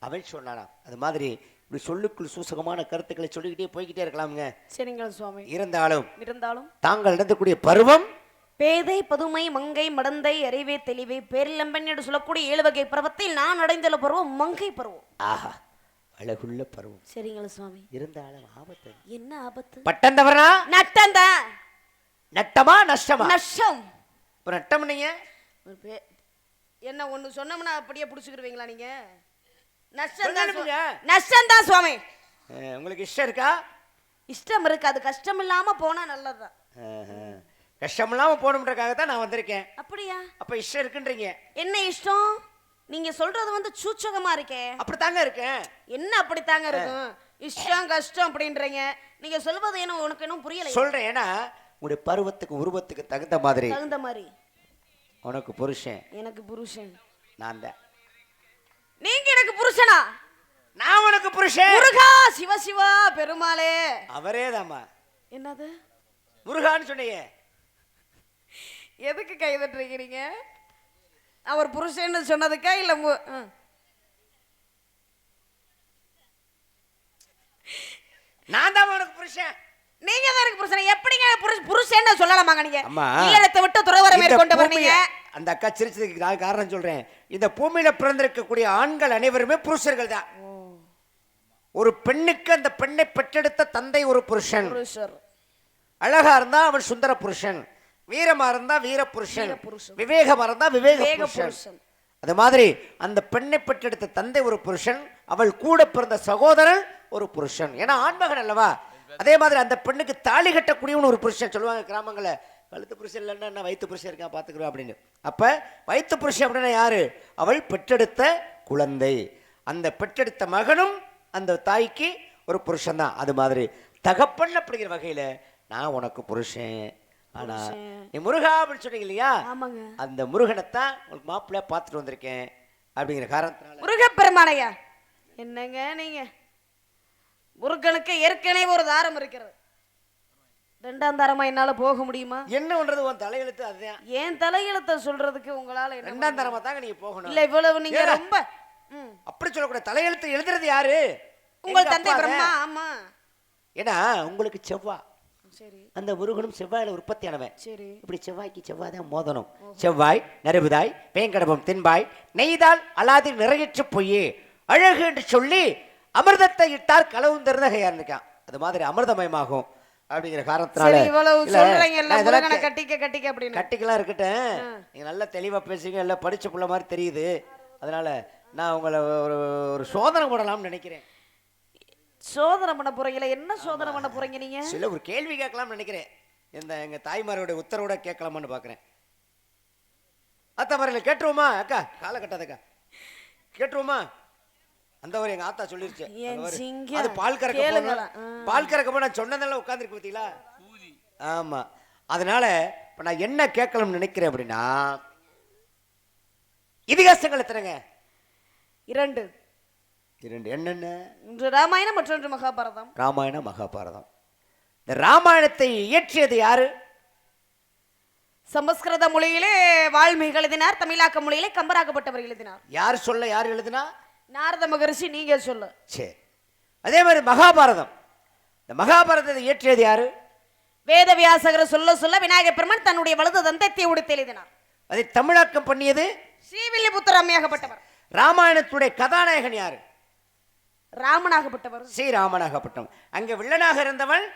அவன் சொன்னானா. அது மாதிரி இப்படி சொல்லுக்குள் சூசகமான கருத்துக்களை சொல்லிக்கிட்டே போய்கிட்டே இருக்கலாமுங்க. சரிங்க சுவாமி. இருந்தாலும் தாங்கள் நடந்தக்கூடிய பருவம் பேதை, பதுமை, மங்கை, மடந்தை, அறிவே, தெளிவே, பேரிளம்பன் என்று சொல்லக்கூடிய 7 வகை பருவத்தில் நான் அடைந்துள்ள பருவம் மங்கை பருவம். ஆஹா, அழகுள்ள பருவம். சரிங்களா சுவாமி. இருந்தாலும் ஆபத்து. என்ன ஆபத்து? பட்டம் தவறா? நட்டம்தான். நட்டமா நஷ்டமா? நஷ்டம். நட்டம். நீங்க என்ன ஒண்ணு சொன்னோம்னா அப்படியே புடிச்சுக்கிடுவீங்களா நீங்க? நஷ்டம் தான் சுவாமி. உங்களுக்கு இஷ்டம் இருக்கா? இஷ்டம் இருக்கு, அது கஷ்டம் இல்லாம போனா நல்லதுதான். கஷ்டம் இல்லாம போகணும்ன்றக்காக தான் நான் வந்திருக்கேன். அப்படியா? அப்ப இஷ்டம் இருக்குன்றீங்க. என்ன இஷ்டம்? நீங்க சொல்றது வந்து சூச்சகமா இருக்கே. அப்படித்தாங்க இருக்கேன். என்ன அப்படித்தாங்க இருக்கும்? இஷ்டம் கஷ்டம் அப்படின்றீங்க. நீங்க சொல்வது என்ன உனக்கு இன்னும் புரியல. சொல்றேன், ஏன்னா உங்களுடைய பருவத்துக்கு உருவத்துக்கு தகுந்த மாதிரி உனக்கு புருஷன், எனக்கு புருஷன். நான் தான். நீங்க எனக்கு புருஷனா? நான் உனக்கு புருஷன். முருகா, சிவசிவா, பெருமாளே. அவரே தாமா. என்னது முருகான்னு சொன்னீங்க? எதுக்கு கை தட்டுறீங்க நீங்க? அவர் புருஷன்னு சொன்னதுக்கா இல்ல? நான் தான் உனக்கு புருஷன். நீங்க தான் எனக்கு புருஷன். எப்படிங்க புருஷன்னு சொல்லலாமாங்க நீங்க? அம்மா, இல்லறத்தை விட்டு துறவரம் மேற்கொண்டு வரீங்க. அந்த அக்கா சிரிச்சதுக்கு நான் காரணம் சொல்றேன். இந்த பூமியில பிறந்திருக்கக்கூடிய ஆண்கள் அனைவருமே புருஷர்கள் தான். ஒரு பெண்ணுக்கு அந்த பெண்ணை பெற்றெடுத்த தந்தை ஒரு புருஷன். அழகா இருந்தா அவன் சுந்தர புருஷன், வீரமா இருந்தா வீர புருஷன், விவேகமா இருந்தா விவேக புருஷன். அது மாதிரி அந்த பெண்ணை பெற்றெடுத்த தந்தை ஒரு புருஷன், அவள் கூட பிறந்த சகோதரன் ஒரு புருஷன். ஏன்னா ஆண்மகன் அல்லவா. அதே மாதிரி அந்த பெண்ணுக்கு தாலி கட்டக்கூடியவன் ஒரு புருஷன். சொல்லுவாங்க கிராமங்கள, கழுத்து புருஷன் இல்லைன்னா என்ன வயிற்று புருஷன் இருக்கான் பார்த்துக்கிறோம் அப்படின்னு. அப்ப வயிற்று புருஷன் அப்படின்னா யாரு? அவள் பெற்றெடுத்த குழந்தை. அந்த பெற்றெடுத்த மகனும் அந்த தாய்க்கு ஒரு புருஷன் தான். அது மாதிரி தகப்பன் அப்படிங்கிற வகையில நான் உனக்கு புருஷன். ஆனா நீ முருகா அப்படின்னு சொன்னீங்க இல்லையா, அந்த முருகனைத்தான் உங்களுக்கு மாப்பிள்ளையா பார்த்துட்டு வந்திருக்கேன் அப்படிங்கிற காரணத்தினால. முருகப்பெருமானையா? என்னங்க நீங்க? முருகனுக்கு ஏற்கனவே ஒரு தாரம் இருக்கிறது, 2ஆம் தாரமா என்னால போக முடியுமா? என்ன பண்றது, உன் தலையெழுத்து அதுதான். ஏன் தலையெழுத்த சொல்றதுக்கு உங்களால 2ஆம் தாரமா தாங்க நீங்க போகணும். இல்ல இவ்வளவு நீங்க ரொம்ப அப்படி சொல்லக்கூடாது. தலையெழுத்து எழுதுறது யாரு? உங்கள் தந்தை பிரம்மா. ஆமா, ஏன்னா உங்களுக்கு செவ்வாய், சரி, அந்த முருகனும் செவ்வாயில உற்பத்தியானவன். சரி, இப்படி செவ்வாய்க்கு செவ்வாய் தான் மோதணும். செவ்வாய் நரபுதாய் வேங்கடபம் தென்பாய் நெய்தால் அலாதி நிறையற்று பொய்யே அழகு என்று சொல்லி அமிர்தத்தை இட்டால் களவும் திறந்த கையார் இருக்கான். அது மாதிரி அமிர்தமயமாகும் அப்படிங்கிற காரணத்தினால கட்டிக்கலாம் இருக்கட்டும். நீங்க நல்லா தெளிவா பேசுங்க, எல்லாம் படிச்ச புள்ள மாதிரி தெரியுது. அதனால நான் உங்களை ஒரு சோதனை போடலாம்னு நினைக்கிறேன். சோதனை பண்ண போறீங்களா? என்ன சோதனை பண்ண போறீங்க நீங்க? சில ஒரு கேள்வி கேட்கலாம்னு நினைக்கிறேன். எங்க தாய்மாரோட உத்தரவோட கேட்கலாமான்னு பாக்குறேன். அத்தா மாதிரில கேட்டுருவோமா? அக்கா காலை கட்டாதக்கா, கேட்டுருவோமா? அந்த ஒரு எங்க ஆத்தா சொல்லிருச்சு, அது பால் கறக்க போனா சொன்னதெல்லாம் உட்காந்துருக்கு பார்த்தீங்களா. ஆமா, அதனால இப்ப நான் என்ன கேட்கலாம்னு நினைக்கிறேன் அப்படின்னா, இதிகாசங்கள் எத்தனைங்க? 2. 2. என்னென்ன? ஒன்று ராமாயணம், மற்றொன்று மகாபாரதம். ராமாயணம், மகாபாரதம். இந்த ராமாயணத்தை இயற்றியது யாரு? சமஸ்கிருத மொழியிலே வால்மீகி எழுதினார், தமிழாக்க மொழியிலே கம்பராகப்பட்டவர் எழுதினார். யார் சொல்ல, யார் எழுதுனா? நாரத மகரிஷி. நீங்க சொல்ல. சரி. அதே மாதிரி மகாபாரதம், இந்த மகாபாரதத்தை இயற்றியது யாரு? வேதவியாசகர் சொல்ல சொல்ல விநாயகப் பெருமான் தன்னுடைய வலது தந்தத்தை உடுத்து எழுதினார். அதை தமிழாக்கம் பண்ணியது ஸ்ரீவில்லிபுத்தூர் அம்மையாகப்பட்டவர். ராமாயணத்துடைய கதாநாயகன் யாரு? ராமனாகப்பட்டவர். ஸ்ரீராமனாகப்பட்டவன். அங்க வில்லனாக இருந்தவன்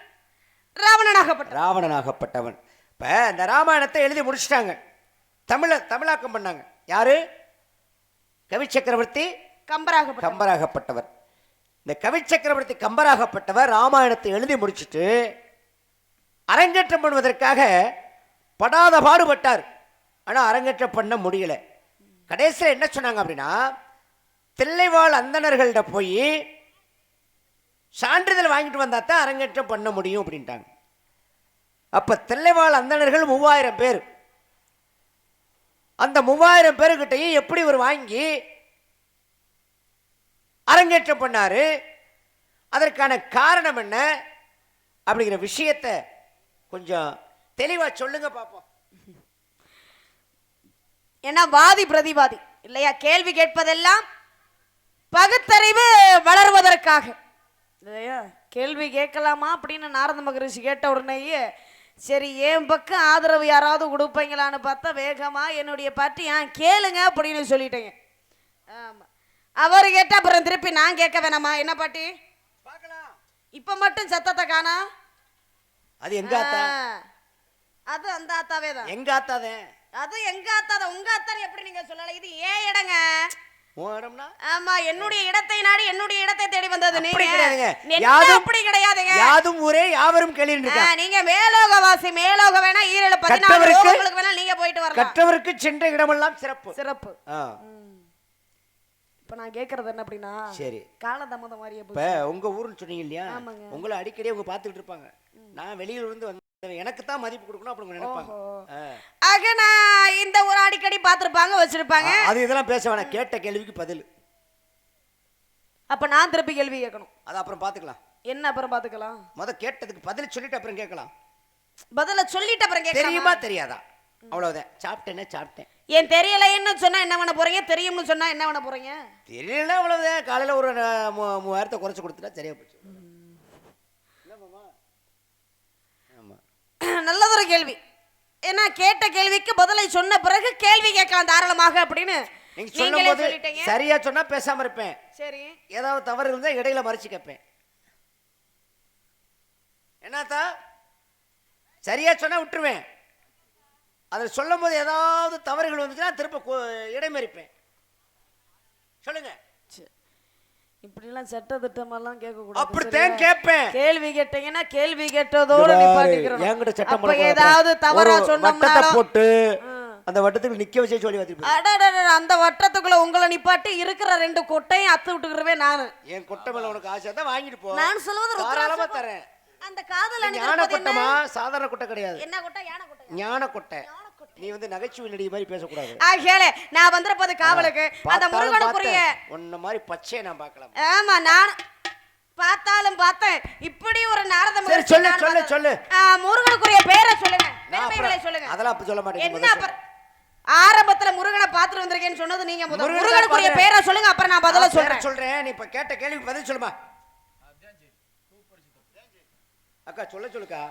ராவணனாகப்பட்டவர். ராவணனாகப்பட்டவன். இப்ப இந்த ராமாயணத்தை எழுதி முடிச்சிட்டாங்க, தமிழாக்கம் பண்ணாங்க. யாரு? கவி சக்கரவர்த்தி கம்பராகப்பட்டவர். கம்பராகப்பட்டவர். இந்த கவி சக்கரவர்த்தி கம்பராகப்பட்டவர் ராமாயணத்தை எழுதி முடிச்சுட்டு அரங்கேற்றம் பண்ணுவதற்காக படாத பாடுபட்டார். ஆனா அரங்கேற்றம் பண்ண முடியல. கடைசியில் என்ன சொன்னாங்க அப்படின்னா, தில்லைவாழ் அந்தணர்கள்ட்ட போய் சான்றிதழ் வாங்கிட்டு வந்தா தான் அரங்கேற்றம் பண்ண முடியும் அப்படின்ட்டாங்க. அப்ப தில்லைவாழ் அந்தணர்கள் 3000 பேர். அந்த 3000 பேருக்கிட்டையும் எப்படி ஒரு வாங்கி அரங்கேற்றம் பண்ணாரு, அதற்கான காரணம் என்ன அப்படிங்கிற விஷயத்தை கொஞ்சம் தெளிவா சொல்லுங்க பாப்போம். ஏன்னா வாதி பிரதிவாதி இல்லையா, கேள்வி கேட்பதெல்லாம் பகுத்தறிவு வளர்வதற்காக இல்லையா. கேள்வி கேட்கலாமா அப்படின்னு நாரத மகரிஷி கேட்ட உடனேயே சரி என் பக்கம் ஆதரவு யாராவது கொடுப்பீங்களான்னு பார்த்தா வேகமா என்னுடைய பாட்டி கேளுங்க அப்படின்னு சொல்லிட்டேங்க. ஆமா, அவர் கேட்டா அப்புறம் திருப்பி நான் கேட்க வேணாமா? என்ன பாட்டி இப்ப மட்டும் சத்தத்தை காணா? அது எங்க ஆத்தா? அது அந்த ஆத்தாவே தான். எங்க ஆத்தாதே? அது எங்க ஆத்தாதான். உங்க ஆத்தான் எப்படி நீங்க சொல்லல? இது ஏன் இடங்க? ஆமா, என்னுடைய இடத்தை நாடி என்னுடைய இடத்தை தேடி வந்தது நீங்க. அப்படி கிடையாதுங்க. யாதும் ஊரே யாவரும் கேள்வி. நீங்க மேலோகவாசி. மேலோக வேணா ஈரேழு 14 லோகங்களுக்கு வேணா நீங்க போயிட்டு வரலாம். கற்றவருக்கு சென்ற இடமெல்லாம் சிறப்பு. சிறப்பு. இப்ப நான் கேக்குறது என்ன அப்படின்னா, சரி காலதாமதம் மாதிரி இப்ப உங்க ஊருன்னு சொன்னீங்க இல்லையா, உங்களை அடிக்கடி அவங்க பாத்துக்கிட்டு இருப்பாங்க. நான் வெளியில இருந்து வந்து எனக்கு தான் மதிப்பு கொடுக்கணும் அப்படி நினைப்பாங்க. ஆக நான் இந்த ஒரு அடிக்கடி பாத்துருப்பாங்க வச்சிருப்பாங்க. அது இதெல்லாம் பேச வேணாம். கேட்ட கேள்விக்கு பதில். அப்ப நான் திருப்பி கேள்வி கேட்கணும். அது அப்புறம் பாத்துக்கலாம். என்ன அப்புறம் பாத்துக்கலாம்? முத கேட்டதுக்கு பதில் சொல்லிட்டு அப்புறம் கேட்கலாம். பதில சொல்லிட்டு அப்புறம் கேட்கலாம். தெரியுமா தெரியாதா? அவ்வளவுதான். சாப்பிட்டேன்னா சாப்பிட்டேன். ஏன் தெரியலைன்னு சொன்னா என்ன பண்ண போறீங்க? தெரியும்னு சொன்னா என்ன பண்ண போறீங்க? தெரியல அவ்வளவுதான். காலையில ஒரு 3000 குறைச்சு கொடுத்துட்டா சரியா போச்சு. நல்லதொரு கேள்வி. ஏன்னா கேட்ட கேள்விக்கு பதிலை சொன்ன பிறகு கேள்வி கேட்கலாம் தாராளமாக அப்படின்னு நீங்க சொல்லும்போது சரியா சொன்னா பேசாம இருப்பேன். சரி, ஏதாவது தவறு இருந்தா இடையில மறைச்சு கேட்பேன். என்னத்தா சரியா சொன்னா விட்டுருவேன். அதை சொல்லும் போது ஏதாவது தவறுகள் வந்துச்சுன்னா திரும்ப இடைமறிப்பேன். சொல்லுங்க. இப்படிலாம் சட்ட திட்டமெல்லாம் கேட்க கூடாது. அப்படித்தான் கேட்பேன். கேள்வி கேட்டீங்கன்னா கேள்வி கேட்டதோட நிப்பாட்டிக்கிறோம். என்கிட்ட சட்டம் அப்ப ஏதாவது தவறா சொன்னோம்னா போட்டு அந்த வட்டத்துக்கு நிக்க வச்சே சொல்லி வச்சிருப்பேன். அடடட, அந்த வட்டத்துக்குள்ள உங்களை நிப்பாட்டி இருக்கிற 2 கொட்டையும் அத்து விட்டுக்கிறவே நானு. என் கொட்டை மேல உனக்கு ஆசை தான் வாங்கிட்டு போ. நான் சொல்வது தாராளமா தரேன். அந்த காதல் ஞான கொட்டமா? சாதாரண கொட்டை கிடையாது. என்ன கொட்டை? யான கொட்டை. ஞான கொட்டை. நீ வந்து நகைச்சுவை நடிகை மாதிரி பேசக்கூடாது. ஆகேலே நான் வந்திருப்பது காவலுக்கு. அந்த முருகனுக்குரிய உன்ன மாதிரி பச்சையை நான் பார்க்கலாம். ஆமா, நான் பார்த்தாலும் பார்த்தேன். இப்படி ஒரு நாரத மகரிஷி. சொல்லு சொல்லு சொல்லு. முருகனுக்குரிய பேரை சொல்லுங்க, பெருமைகளை சொல்லுங்க. அதெல்லாம் அப்ப சொல்ல மாட்டேன். என்ன ஆரம்பத்துல முருகனை பார்த்துட்டு வந்திருக்கேன்னு சொன்னது நீங்க. முருகனுக்குரிய பேரை சொல்லுங்க, அப்புறம் நான் பதில சொல்றேன். நீ இப்ப கேட்ட கேள்விக்கு பதில் சொல்லுமா அக்கா? சொல்லுக்கா.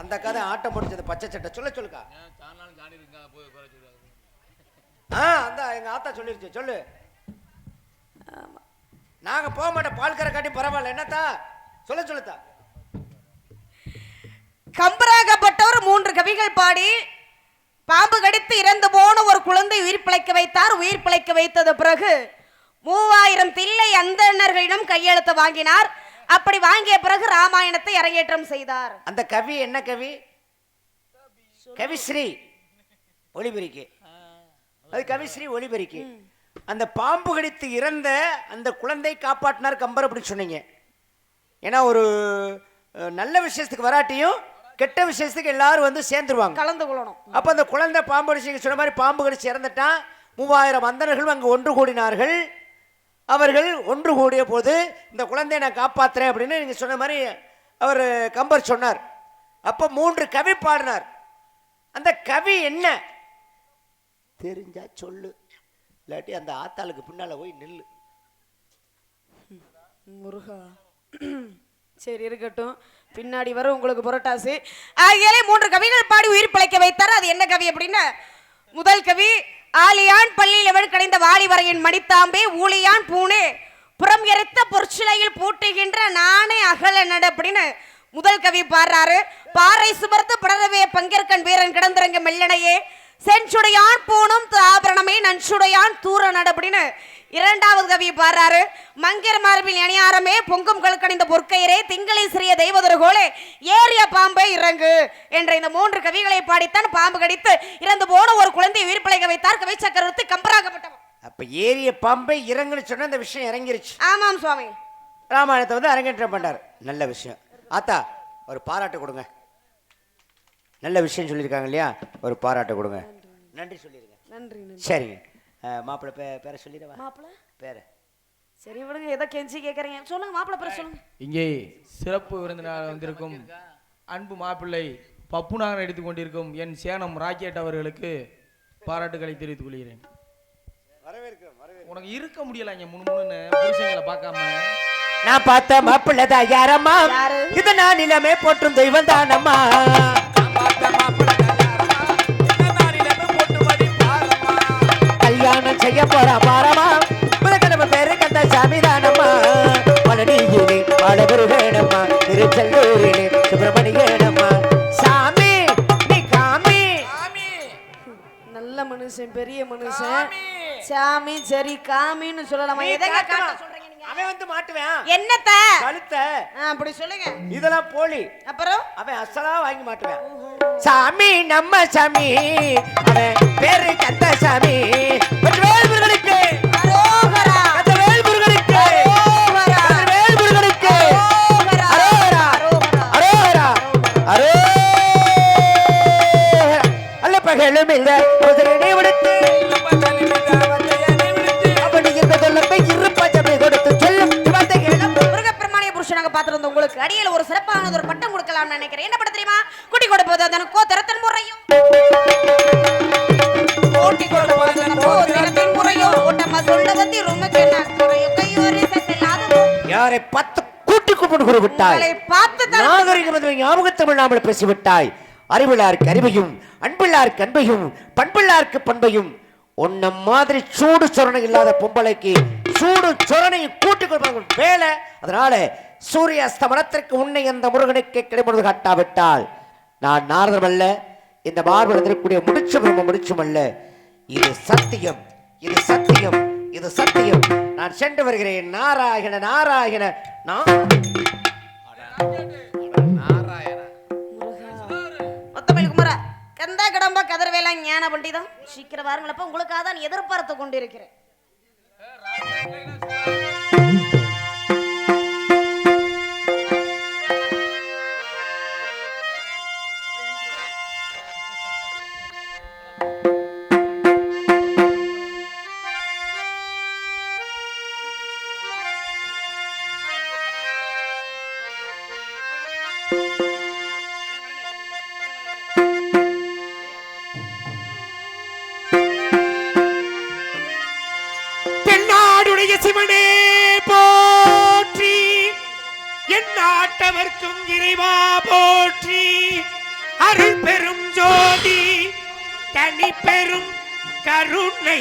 அந்த கதை ஆட்டம் முடிச்சது பச்சை சட்டை. சொல்லுக்கா. அந்த எங்க ஆத்தா சொல்லிருச்சு. சொல்லு. நாங்க போக மாட்டோம். பால்கரை காட்டி பரவாயில்ல. என்னத்தா சொல்லுத்தா. கம்பராகப்பட்டவர் 3 கவிகள் பாடி பாம்பு கடித்து இறந்து போன ஒரு குழந்தை உயிர் பிழைக்க வைத்தார். உயிர் பிழைக்க வைத்தது பிறகு 3000 தில்லை அந்தணர்களிடம் கையெழுத்து வாங்கினார். அப்படி வாங்கிய பிறகு ராமாயணத்தை அரங்கேற்றம் செய்தார். அந்த கவி என்ன கவி? கவிஸ்ரீ ஒளிபெருக்கி. அது கவிஸ்ரீ ஒளிபெருக்கி. அந்த பாம்பு கடித்து இறந்த அந்த குழந்தை காப்பாற்றினார் கம்பர் அப்படின்னு சொன்னீங்க. ஏன்னா ஒரு நல்ல விஷயத்துக்கு வராட்டியும் கெட்ட விஷயத்துக்கு எல்லாரும் வந்து சேர்ந்துருவாங்க. கலந்து கொள்ளணும். அப்ப அந்த குழந்தை பாம்பு கடிச்சு சொன்ன மாதிரி பாம்பு கடிச்சு இறந்துட்டான். 3000 அந்தணர்கள் அங்கு ஒன்று கூடினார்கள். அவர்கள் ஒன்று கூடிய போது இந்த குழந்தையை நான் காப்பாத்துறேன் அப்படின்னு நீங்க சொன்ன மாதிரி அவர் கம்பர் சொன்னார். அப்ப 3 கவி பாடினார். அந்த கவி என்ன தெரிஞ்சா சொல்லு, இல்லாட்டி அந்த ஆத்தாளுக்கு பின்னால போய் நில்லு. முருகா சரி இருக்கட்டும், பின்னாடி வரும் உங்களுக்கு புரட்டாசி. ஆகியாலே 3 கவிகள் பாடி உயிர் பிழைக்க வைத்தார். அது என்ன கவி அப்படின்னா, முதல் கவி ஆலியான் பள்ளியில் எவன் கடைந்த வாலிவரையின் மடித்தாம்பே ஊழியான் பூனே புறம் எரித்த பொற்சிலையில் பூட்டுகின்ற நானே அகல நட அப்படின்னு முதல் கவி பாடுறாரு. பாறை சுமர்த்து படரவே பங்கேற்கன் வீரன் கிடந்திறங்க மெல்லனையே செஞ்சுடையான் பூணும் ஆபரணமே நன்சுடையான் தூர நட அப்படின்னு இரண்டாவது கவி பாடுறாரு. மங்கர் மார்பில் அணியாரமே பொங்கும் கழுக்கணிந்த பொற்கையரே திங்களை சிறிய தெய்வதொருகோலே ஏறிய பாம்பே இறங்கு என்ற இந்த 3 கவிகளை பாடித்தான் பாம்பு கடித்து இறந்து போன ஒரு குழந்தையை உயிர் பிழைக்க வைத்தார் கவி சக்கரவர்த்தி கம்பராகப்பட்டவர். அப்ப ஏறிய பாம்பை இறங்குன்னு சொன்ன அந்த விஷயம் இறங்கிருச்சு. ஆமாம் சுவாமி. ராமாயணத்தை வந்து அரங்கேற்றம் பண்ணார். நல்ல விஷயம். ஆத்தா ஒரு பாராட்டு கொடுங்க. நல்ல விஷயம் சொல்லியிருக்காங்க இல்லையா, ஒரு பாராட்டு கொடுங்க. நன்றி சொல்லிருங்க. நன்றி. சரிங்க. மாப்பிள்ளை பேரை சொல்லிடுவா. மாப்பிள்ளை பேரை சரி விடுங்க, எதை கெஞ்சி கேட்குறீங்க சொல்லுங்க. மாப்பிள்ளை பேரை சொல்லுங்க. இங்கே சிறப்பு விருந்தினர் வந்திருக்கும் அன்பு மாப்பிள்ளை பப்புனாக எடுத்துக் கொண்டிருக்கும் என் சேனம் ராக்கெட் அவர்களுக்கு பாராட்டுகளை தெரிவித்துக் கொள்கிறேன். உனக்கு இருக்க முடியல இங்க முணுமுணுன்னு புருஷங்களை பார்க்காம. நான் பார்த்த மாப்பிள்ளை தான் யாரம்மா, இது நான் நிலமே போற்றும் தெய்வம் தானம்மா. கல்யாணம் செய்ய போறா பாரமா, புதக்கிழமை பேரு கந்த சாமி தானம்மா. பழனியிலே பாலபுரு வேணம்மா, திருச்செல்லூரிலே சுப்பிரமணியனம்மா. சாமி நீ காமி. நல்ல மனுஷன், பெரிய மனுஷன். சாமி சரி காமின்னு சொல்லலாமா? எதங்க காட்ட சொல்றீங்க நீங்க? அவன் வந்து மாட்டுவேன். என்னத்த கழுத்த அப்படி சொல்லுங்க. இதெல்லாம் போலி. அப்புறம் அவன் அசலா வாங்கி மாட்டுவேன். சாமி நம்ம சாமி, அவன் பேரு கந்த சாமி. வேல் முருகனுக்கு அரோகரா, வேல் முருகனுக்கு அரோகரா, வேல் முருகனுக்கு அரோகரா, அரோகரா, அரோகரா. அல்ல பகலும் இல்ல முதலடி விடுத்து பார்த்திருந்த உங்களுக்கு அடியில ஒரு சிறப்பானது ஒரு பட்டம் கொடுக்கலாம்னு நினைக்கிறேன். என்ன பட்டம் தெரியுமா? குட்டி கொடுப்பது அதனுக்கோ திறத்தன் முறையும் ஓட்டி கொடுப்பது திறத்தன் முறையும் ஓட்டமா சொல்ல வந்து ரொம்ப யாரை 10 கூட்டி கூப்பிட்டு விட்டாய், நாகரிகம் ஞாபகத்தை இல்லாமல் பேசிவிட்டாய். அறிவிழாருக்கு அறிவையும் அன்பில்லாருக்கு அன்பையும் பண்பில்லாருக்கு பண்பையும் உன்ன மாதிரி சூடு சொரணை இல்லாத பொம்பளைக்கு சூடு சொரணையும் கூட்டி கொடுப்பாங்க வேலை. அதனால சூரிய அஸ்தமனத்திற்கு உன்னை அந்த முருகனுக்கு கிடைப்பது காட்டாவிட்டால் நான் நாரதம் அல்ல, இந்த மார்பில் இருக்கக்கூடிய முடிச்சு பிரம்ம முடிச்சும் அல்ல. இது சத்தியம், இது சத்தியம், இது சத்தியம். நான் சென்று வருகிறேன். நாராயண நாராயண குமரா கந்தா கடம்பா கதிர்வேலா ஞான பண்டிதம் சீக்கிரம் வாருங்களப்ப உங்களுக்காக தான் எதிர்பார்த்து கொண்டிருக்கிறேன். சிவனே போற்றி, என் நாட்டவர்க்கும் இறைவா போற்றி. அருள் பெரும் ஜோதி தனி பெரும் கருணை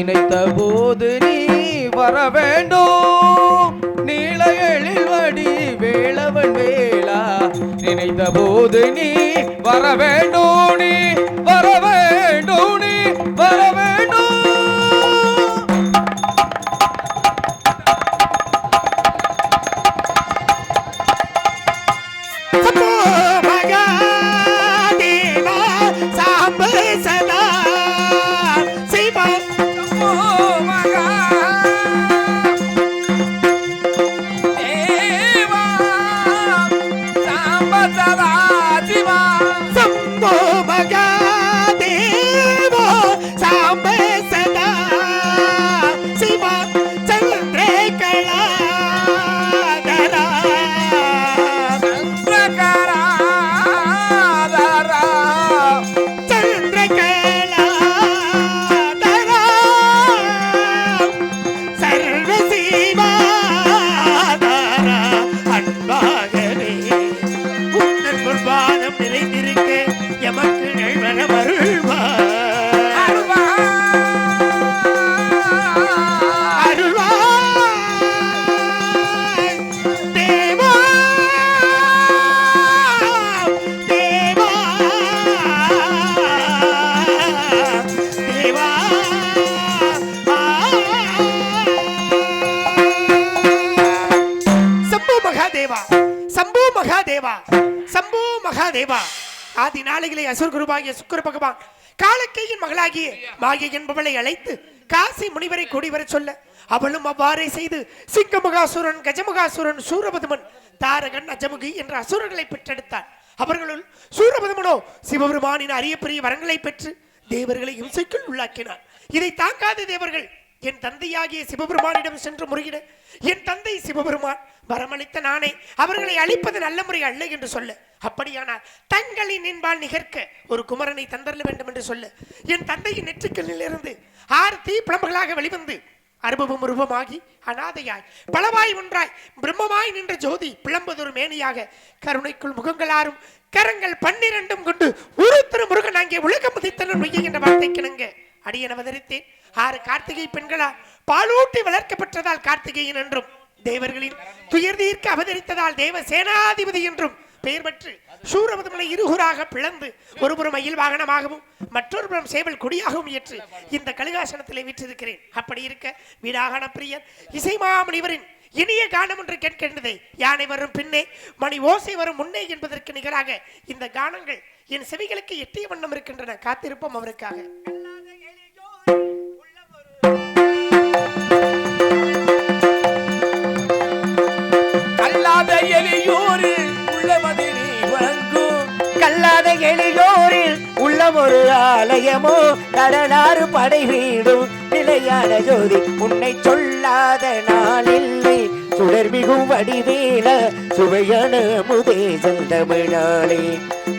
நினைத்த போது நீ வர வேண்டும் நீலகளில் வடி வேளவன் வேளா நினைத்த போது நீ வர வேண்டும் நீ வர வேண்டும் நீ வர வேண்டும் மகாதேவா ஆதி நாளைகளை அசுர குருவாகிய சுக்கிர பகவான் காலக்கையின் மகளாகிய மாயை என்பவளை அழைத்து காசி முனிவரை கூடி வர சொல்ல அவளும் அவ்வாறே செய்து சிங்கமகாசுரன் கஜமகாசுரன் சூரபதுமன் தாரகன் அஜமுகி என்ற அசுரர்களை பெற்றெடுத்தார். அவர்களுள் சூரபதுமனோ சிவபெருமானின் அரிய பெரிய வரங்களை பெற்று தேவர்களை இம்சைக்குள் உள்ளாக்கினார். இதை தாங்காத தேவர்கள் என் தந்தையாகிய சிவபெருமானிடம் சென்று முறையிட என் தந்தை சிவபெருமான் வரமளித்த நானே அவர்களை அழிப்பது நல்ல முறை அல்ல என்று சொல்ல அப்படியானால் தங்களின் என்பால் நிகர்க்க ஒரு குமரனை தந்தரல வேண்டும் என்று சொல்ல என் தந்தையின் நெற்றிக்கல்லிலிருந்து 6 தீ பிளம்புகளாக வெளிவந்து அனுபவம் உருவமாகி அநாதையாய் பலவாய் ஒன்றாய் பிரம்மமாய் நின்ற ஜோதி பிளம்பதொரு மேனியாக கருணைக்குள் முகங்களாரும் கரங்கள் 12 கொண்டு ஒரு திரு முருகன் அங்கே உலகம் முதித்தனன் என்ற வார்த்தை கிணங்க அடியன் அவதரித்தேன். 6 கார்த்திகை பெண்களால் பாலூட்டி வளர்க்கப்பட்டதால் கார்த்திகேயன் என்றும் தேவர்களின் துயர் தீர்க்க அவதரித்ததால் தேவ சேனாதிபதி என்றும் பெயர் பெற்று சூரபதுமனை இருகுறாக பிளந்து ஒருபுறம் மயில் வாகனமாகவும் மற்றொரு புறம் சேவல் கொடியாகவும் ஏற்று இந்த கலிகாசனத்திலே வீற்றிருக்கிறேன். அப்படி இருக்க வீடாகன பிரியர் இசைமாமணிவரின் இனிய கானம் ஒன்று கேட்கின்றதே யானை வரும் பின்னே மணி ஓசை வரும் முன்னே என்பதற்கு நிகராக இந்த கானங்கள் என் செவிகளுக்கு எட்டிய வண்ணம் இருக்கின்றன. காத்திருப்போம் அவருக்காக. கல்லாத எளியோரில் உள்ளமது நீ வழங்கும் கல்லாத எளியோரில் உள்ளம் ஒரு ஆலயமோ கடலாறு படை வீடும் நிலையான ஜோதி உன்னை சொல்லாத நாளில்லை சுடர்மிகும் வடிவேல சுவையான முதே செந்தமிழாளே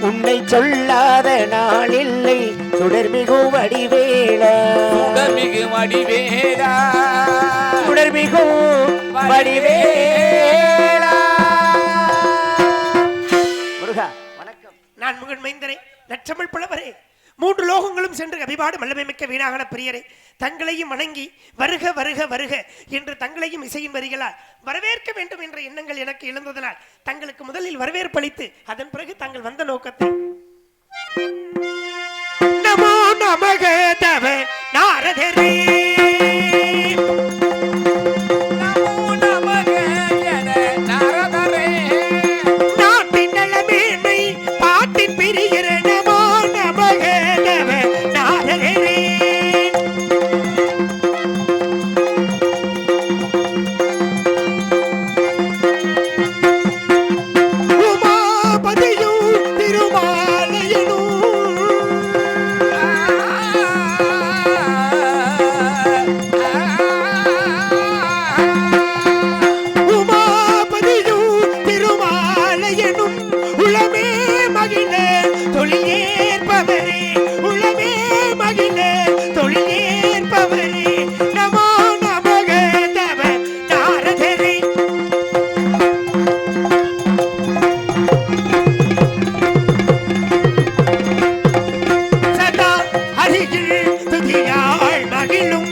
உன்னை சொல்லாத நாளில்லை சுடர்மிகும் வடிவேல சுடர்மிகு வடிவேலா சுடர்மிகும் வடிவேலா. முருகா வணக்கம். நான் முகன் மைந்தரே நற்றமிழ் புலவரே 3 லோகங்களும் சென்று அபிபாடு வல்லமை மிக்க வீணாகன பிரியரை தங்களையும் வணங்கி வருக வருக வருக என்று தங்களையும் இசையின் வரிகளால் வரவேற்க வேண்டும் என்ற எண்ணங்கள் எனக்கு எழுந்ததனால் தங்களுக்கு முதலில் வரவேற்பளித்து அதன் பிறகு தாங்கள் வந்த நோக்கத்தை நமோ நமக தவ நாரதரே நாட்டின் நலமேன்மை பாட்டின் பிரிகிற நமோ நமக தவ நாரதரே உமாபதியும் திருமாலயனும் உமாபதியும் திருமாலயனும் உளமே மகிழ தொழில் ஏற்பவரே உளமே மகிழ தொழில் ஏற்பவரே நமோ நமக தவ நாரதரே சதா அருகில் துதியாள் மகிழும்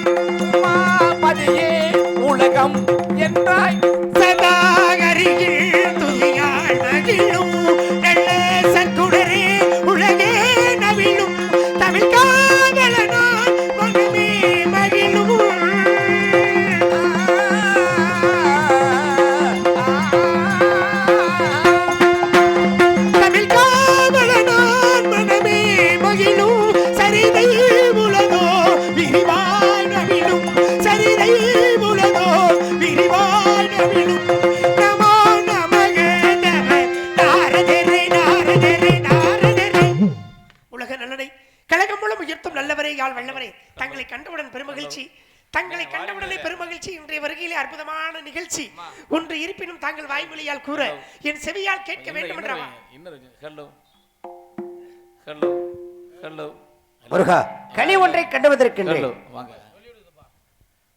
தங்களை கண்டவுடன் பெருமகிழ்ச்சி. தங்களை கண்டவுடனே பெருமகிழ்ச்சி. இன்றைய வருகையிலே அற்புதமான நிகழ்ச்சி ஒன்று இருப்பினும் தாங்கள் வாய்மொழியால் கூற என் செவியால் கேட்க வேண்டும் என்றவா. ஹலோ ஹலோ ஹலோ முருகா கனி ஒன்றை கண்டுவதற்கின்றேன். ஹலோ வாங்க.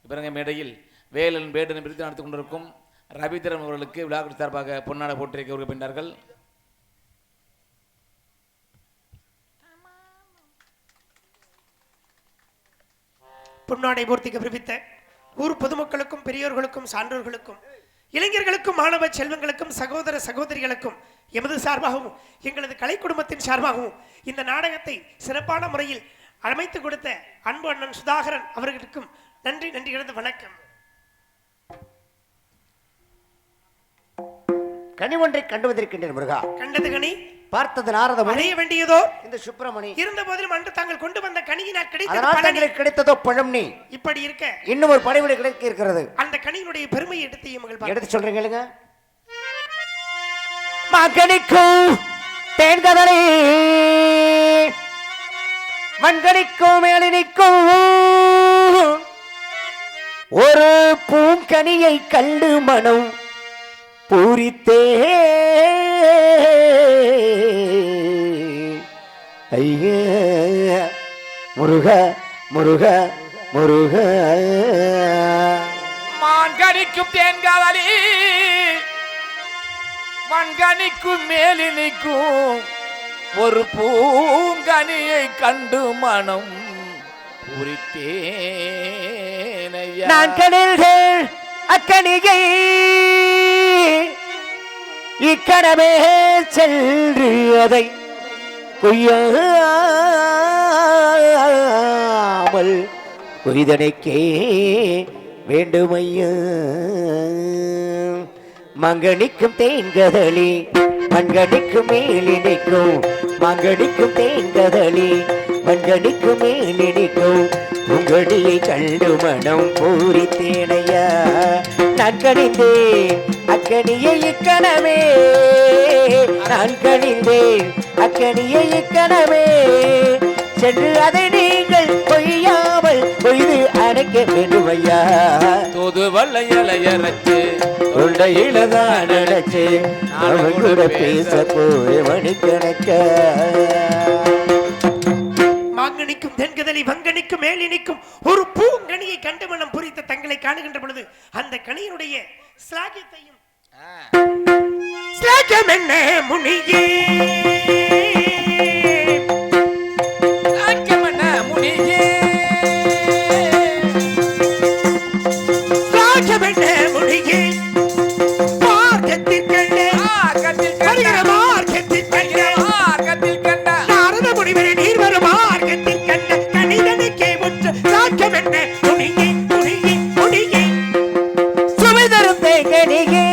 பிறகு மேடையில் வேலன் பேடன் பிரித்து நடத்தி கொண்டிருக்கும் ரவிதரன் அவர்களுக்கு விழாக்குழு சார்பாக பொன்னாடை போட்டிருக்க உறுப்பினர்கள். பொன்னாடை போர்த்திக்க விரும்பித்த ஊர் பொதுமக்களுக்கும் பெரியோர்களுக்கும் சான்றோர்களுக்கும் இளைஞர்களுக்கும் மாணவ செல்வங்களுக்கும் சகோதர சகோதரிகளுக்கும் எமது சார்பாகவும் எங்களது கலை குடும்பத்தின் சார்பாகவும் இந்த நாடகத்தை சிறப்பான முறையில் அமைத்து கொடுத்த அன்பு அண்ணன் சுதாகரன் அவர்களுக்கும் நன்றி நன்றி கிடந்த வணக்கம். கனி ஒன்றை கண்டுவதற்கின்றேன் முருகா. கண்டது கனி, பார்த்தது நாரதமுனி, அடைய வேண்டியதோ இந்த சுப்பிரமணி. இருந்த போதிலும் அன்று தாங்கள் கொண்டு வந்த கனியினால் அதனால் கிடைத்த தங்களுக்கு கிடைத்ததோ பழம். நீ இப்படி இருக்க இன்னும் ஒரு படைவிட கிடைக்க இருக்கிறது. அந்த கனியினுடைய பெருமையை எடுத்து எடுத்து சொல்றீங்க. மகனிக்கும் தேன்கதலை மண்கணிக்கும் மேலினிக்கும் ஒரு பூங்கனியை கண்டு மனம் பூரித்தே ஐய முருக முருக முருக. மான்கணிக்கும் தேன்காதலி மண்கணிக்கும் மேலினிக்கும் ஒரு பூங்கனியை கண்டு மனம் பூரித்தேனையா. நான் கணில்கள் அக்கணிகை இக்கணமே சென்று அதை கொய்யாமல் கொய்தனைக்கே வேண்டுமைய. மங்கனிக்கும் தேங்கதளி மண்கணிக்கும் மேலினிக்கும் மங்கனிக்கும் தேங்கதளி மண்கணிக்கும் மேலினிக்கும் உங்கடியை கண்டு மனம் பூரித்தேனையா. நான் கணிந்தேன் அக்கனியை இக்கணமே நான் கணிந்தேன் அக்கனியை இக்கணமே சென்று அதை நீங்கள் கொய்யாமல் கொய்து அணைக்க வேண்டுமையா. தூது வல்லையலையரச்சு தொண்டையில்தான் அடைச்சு அவன் கூட பேச போய் மணிக்கணக்க. மாங்கனிக்கும் தென்கதலி வங்கனிக்கும் மேலினிக்கும் ஒரு பூங்கனியை கண்டு மனம் புரித்த தங்களை காணுகின்ற பொழுது அந்த கனியினுடைய ஸ்லாகியத்தையும் ஸ்லாகம் என்ன முனியே முனியே ஸ்லாகம் என்ன முனியே மார்க்கத்தில் கண்ட மார்க்கத்தில் கண்ட நாரத முனிவரை நீர் வரும் மார்க்கத்தில் கண்ட கணிதனுக்கே முற்ற ஸ்லாகம் என்ன முனியே முனியே முனியே சுமை தரும் தேங்கனியே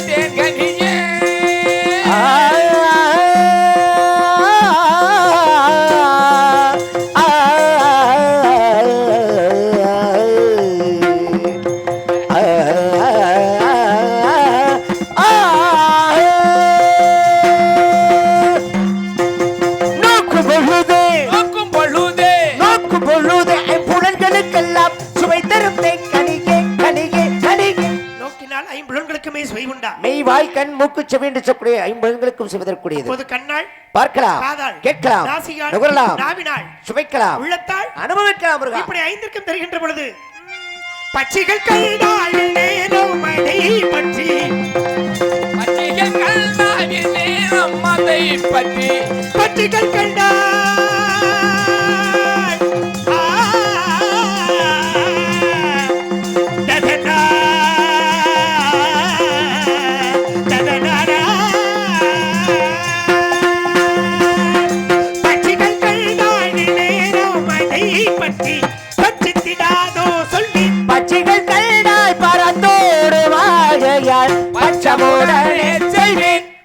தேன்கனியே கண் மூக்கு செவி என்று சொல்லக்கூடிய ஐம்பதுகளுக்கும் செய்வதற்குரியது. பொது கண்ணால் பார்க்கலாம், காதால் கேட்கலாம், நாசியால் நுகரலாம், நாவினால் சுவைக்கலாம், உள்ளத்தால் அனுபவிக்கலாம். இப்படி ஐந்திற்கும் தருகின்ற பொழுது பச்சைகள் கண்டால் நேரம் அதை பற்றி பச்சைகள் கண்டால் நேரம் அதை பற்றி பச்சைகள் கண்டால்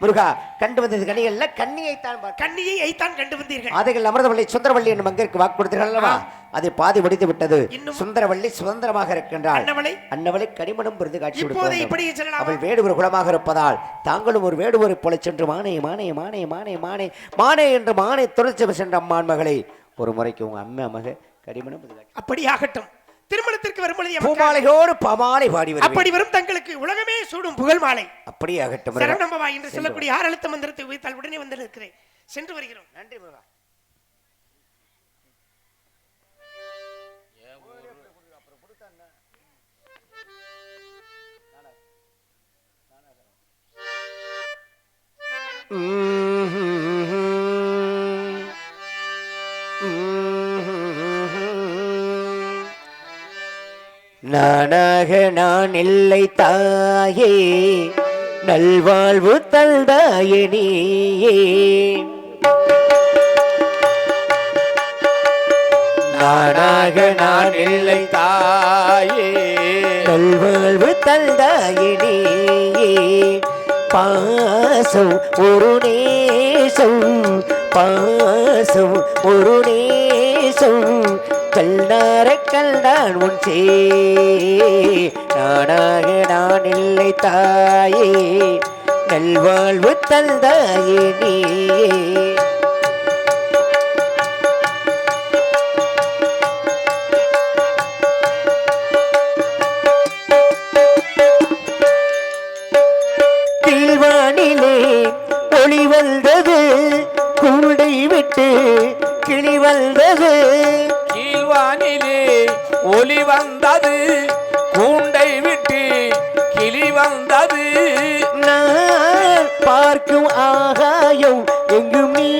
முருகா கண்டு வந்தது கனிகள்ல கன்னியை ஐத்தான் கண்டு வந்தீர்கள். ஆதைகள் அமிர்தவள்ளி சுந்தரவள்ளி என்னும் மங்கிற்கு வாக்கு கொடுத்தீர்கள் அல்லவா? அது பாதி முடித்து விட்டது. சுந்தரவள்ளி சுதந்திரமாக இருக்கின்றாள். அன்னவளை கனிமணம் பிறந்து காட்சி கொடுப்பாள். அவள் வேடுவர் குலமாக இருப்பதால் தாங்களும் ஒரு வேடுவரை போல சென்று மானே மானே மானே மானே மானே மானே என்று மானே தொடர்ச்சி சென்ற அம்மான் மகளை ஒரு முறைக்கு உங்க அம்மா மக கடிமணம் அப்படியாகட்டும். திருமணத்திற்கு வரும்பொழுது எமக்கு பூமாலையோடு பமாலை பாடி வருவேன். அப்படி வரும் தங்களுக்கு உலகமே சூடும் புகழ் மாலை. அப்படியே ஆகட்டும். சரணம்பவா என்று சொல்லக்கூடிய 6 எழுத்து மந்திரத்தை உயிர்த்தால் உடனே வந்து நிற்கிறேன். சென்று வருகிறோம். நன்றி முருகா. நானாக நான் இல்லை தாயே, நல்வாழ்வு தந்தாயே நீயே. நானாக நான் இல்லை தாயே, நல்வாழ்வு தந்தாயே நீயே. பாசம் ஒரு நேசம், பாசம் ஒரு நேசம், கல்லார கல்லான் உன் சே. நானாக நான் இல்லை தாயே, நல்வாழ்வு தந்தாயே நீயே. கீழ்வானிலே ஒளி வந்தது, கூடை விட்டு கிளி வந்தது. கீழ்வானிலே ஒளி வந்தது, கூண்டை விட்டு கிளி வந்தது. நான் பார்க்கும் ஆகாயம் எங்கும் நீ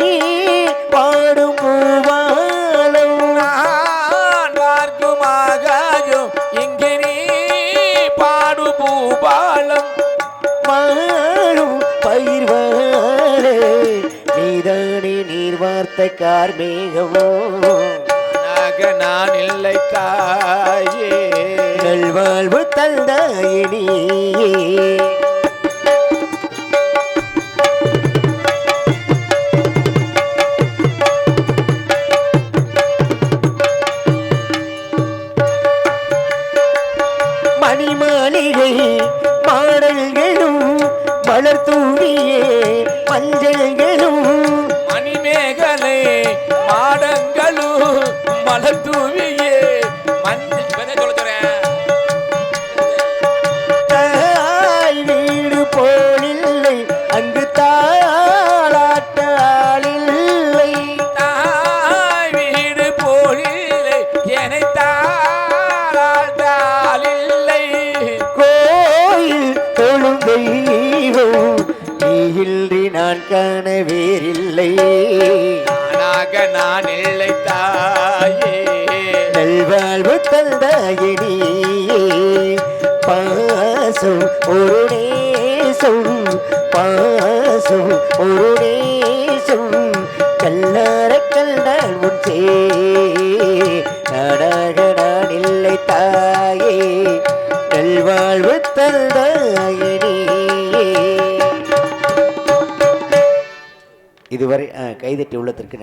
பாடும் பூவாலம். நான் பார்க்கும் ஆகாயம் இங்கே நீ பாடு பூபாலம். மாடும் பயிர் வாழ நீதானே நீர் வார்த்த கார்மேகமோ. நான் இல்லை தாயே, நல்வாழ்வு தந்தாயே நீயே. மணிமாளிகை மாடல்களும் மலர் தூவியே மஞ்சள்களும். மணிமேகலை மாடங்களும் மலர் தூவியே தாய் வீடு போலில்லை, அங்கு தாளாட்டாளில்லை. தாய் வீடு போலில்லை, என்னை தாளாட்டாளில்லை. கோயில் தொழும் தெய்வம் நீ இன்றி நான் காண வேறில்லை. நானாக நான் இல்லை தாயே, நல்வாழ்வு தந்தாயே நீயே. பாசம் ஒரு நேசம், பாசம் ஒரு நேசம், கல்லார கல்லால் உன் சே. நானாக நான் இல்லை தாயே, நல்வாழ்வு தந்தாயே நீயே. இதுவரை கைதட்டி உள்ளதற்கு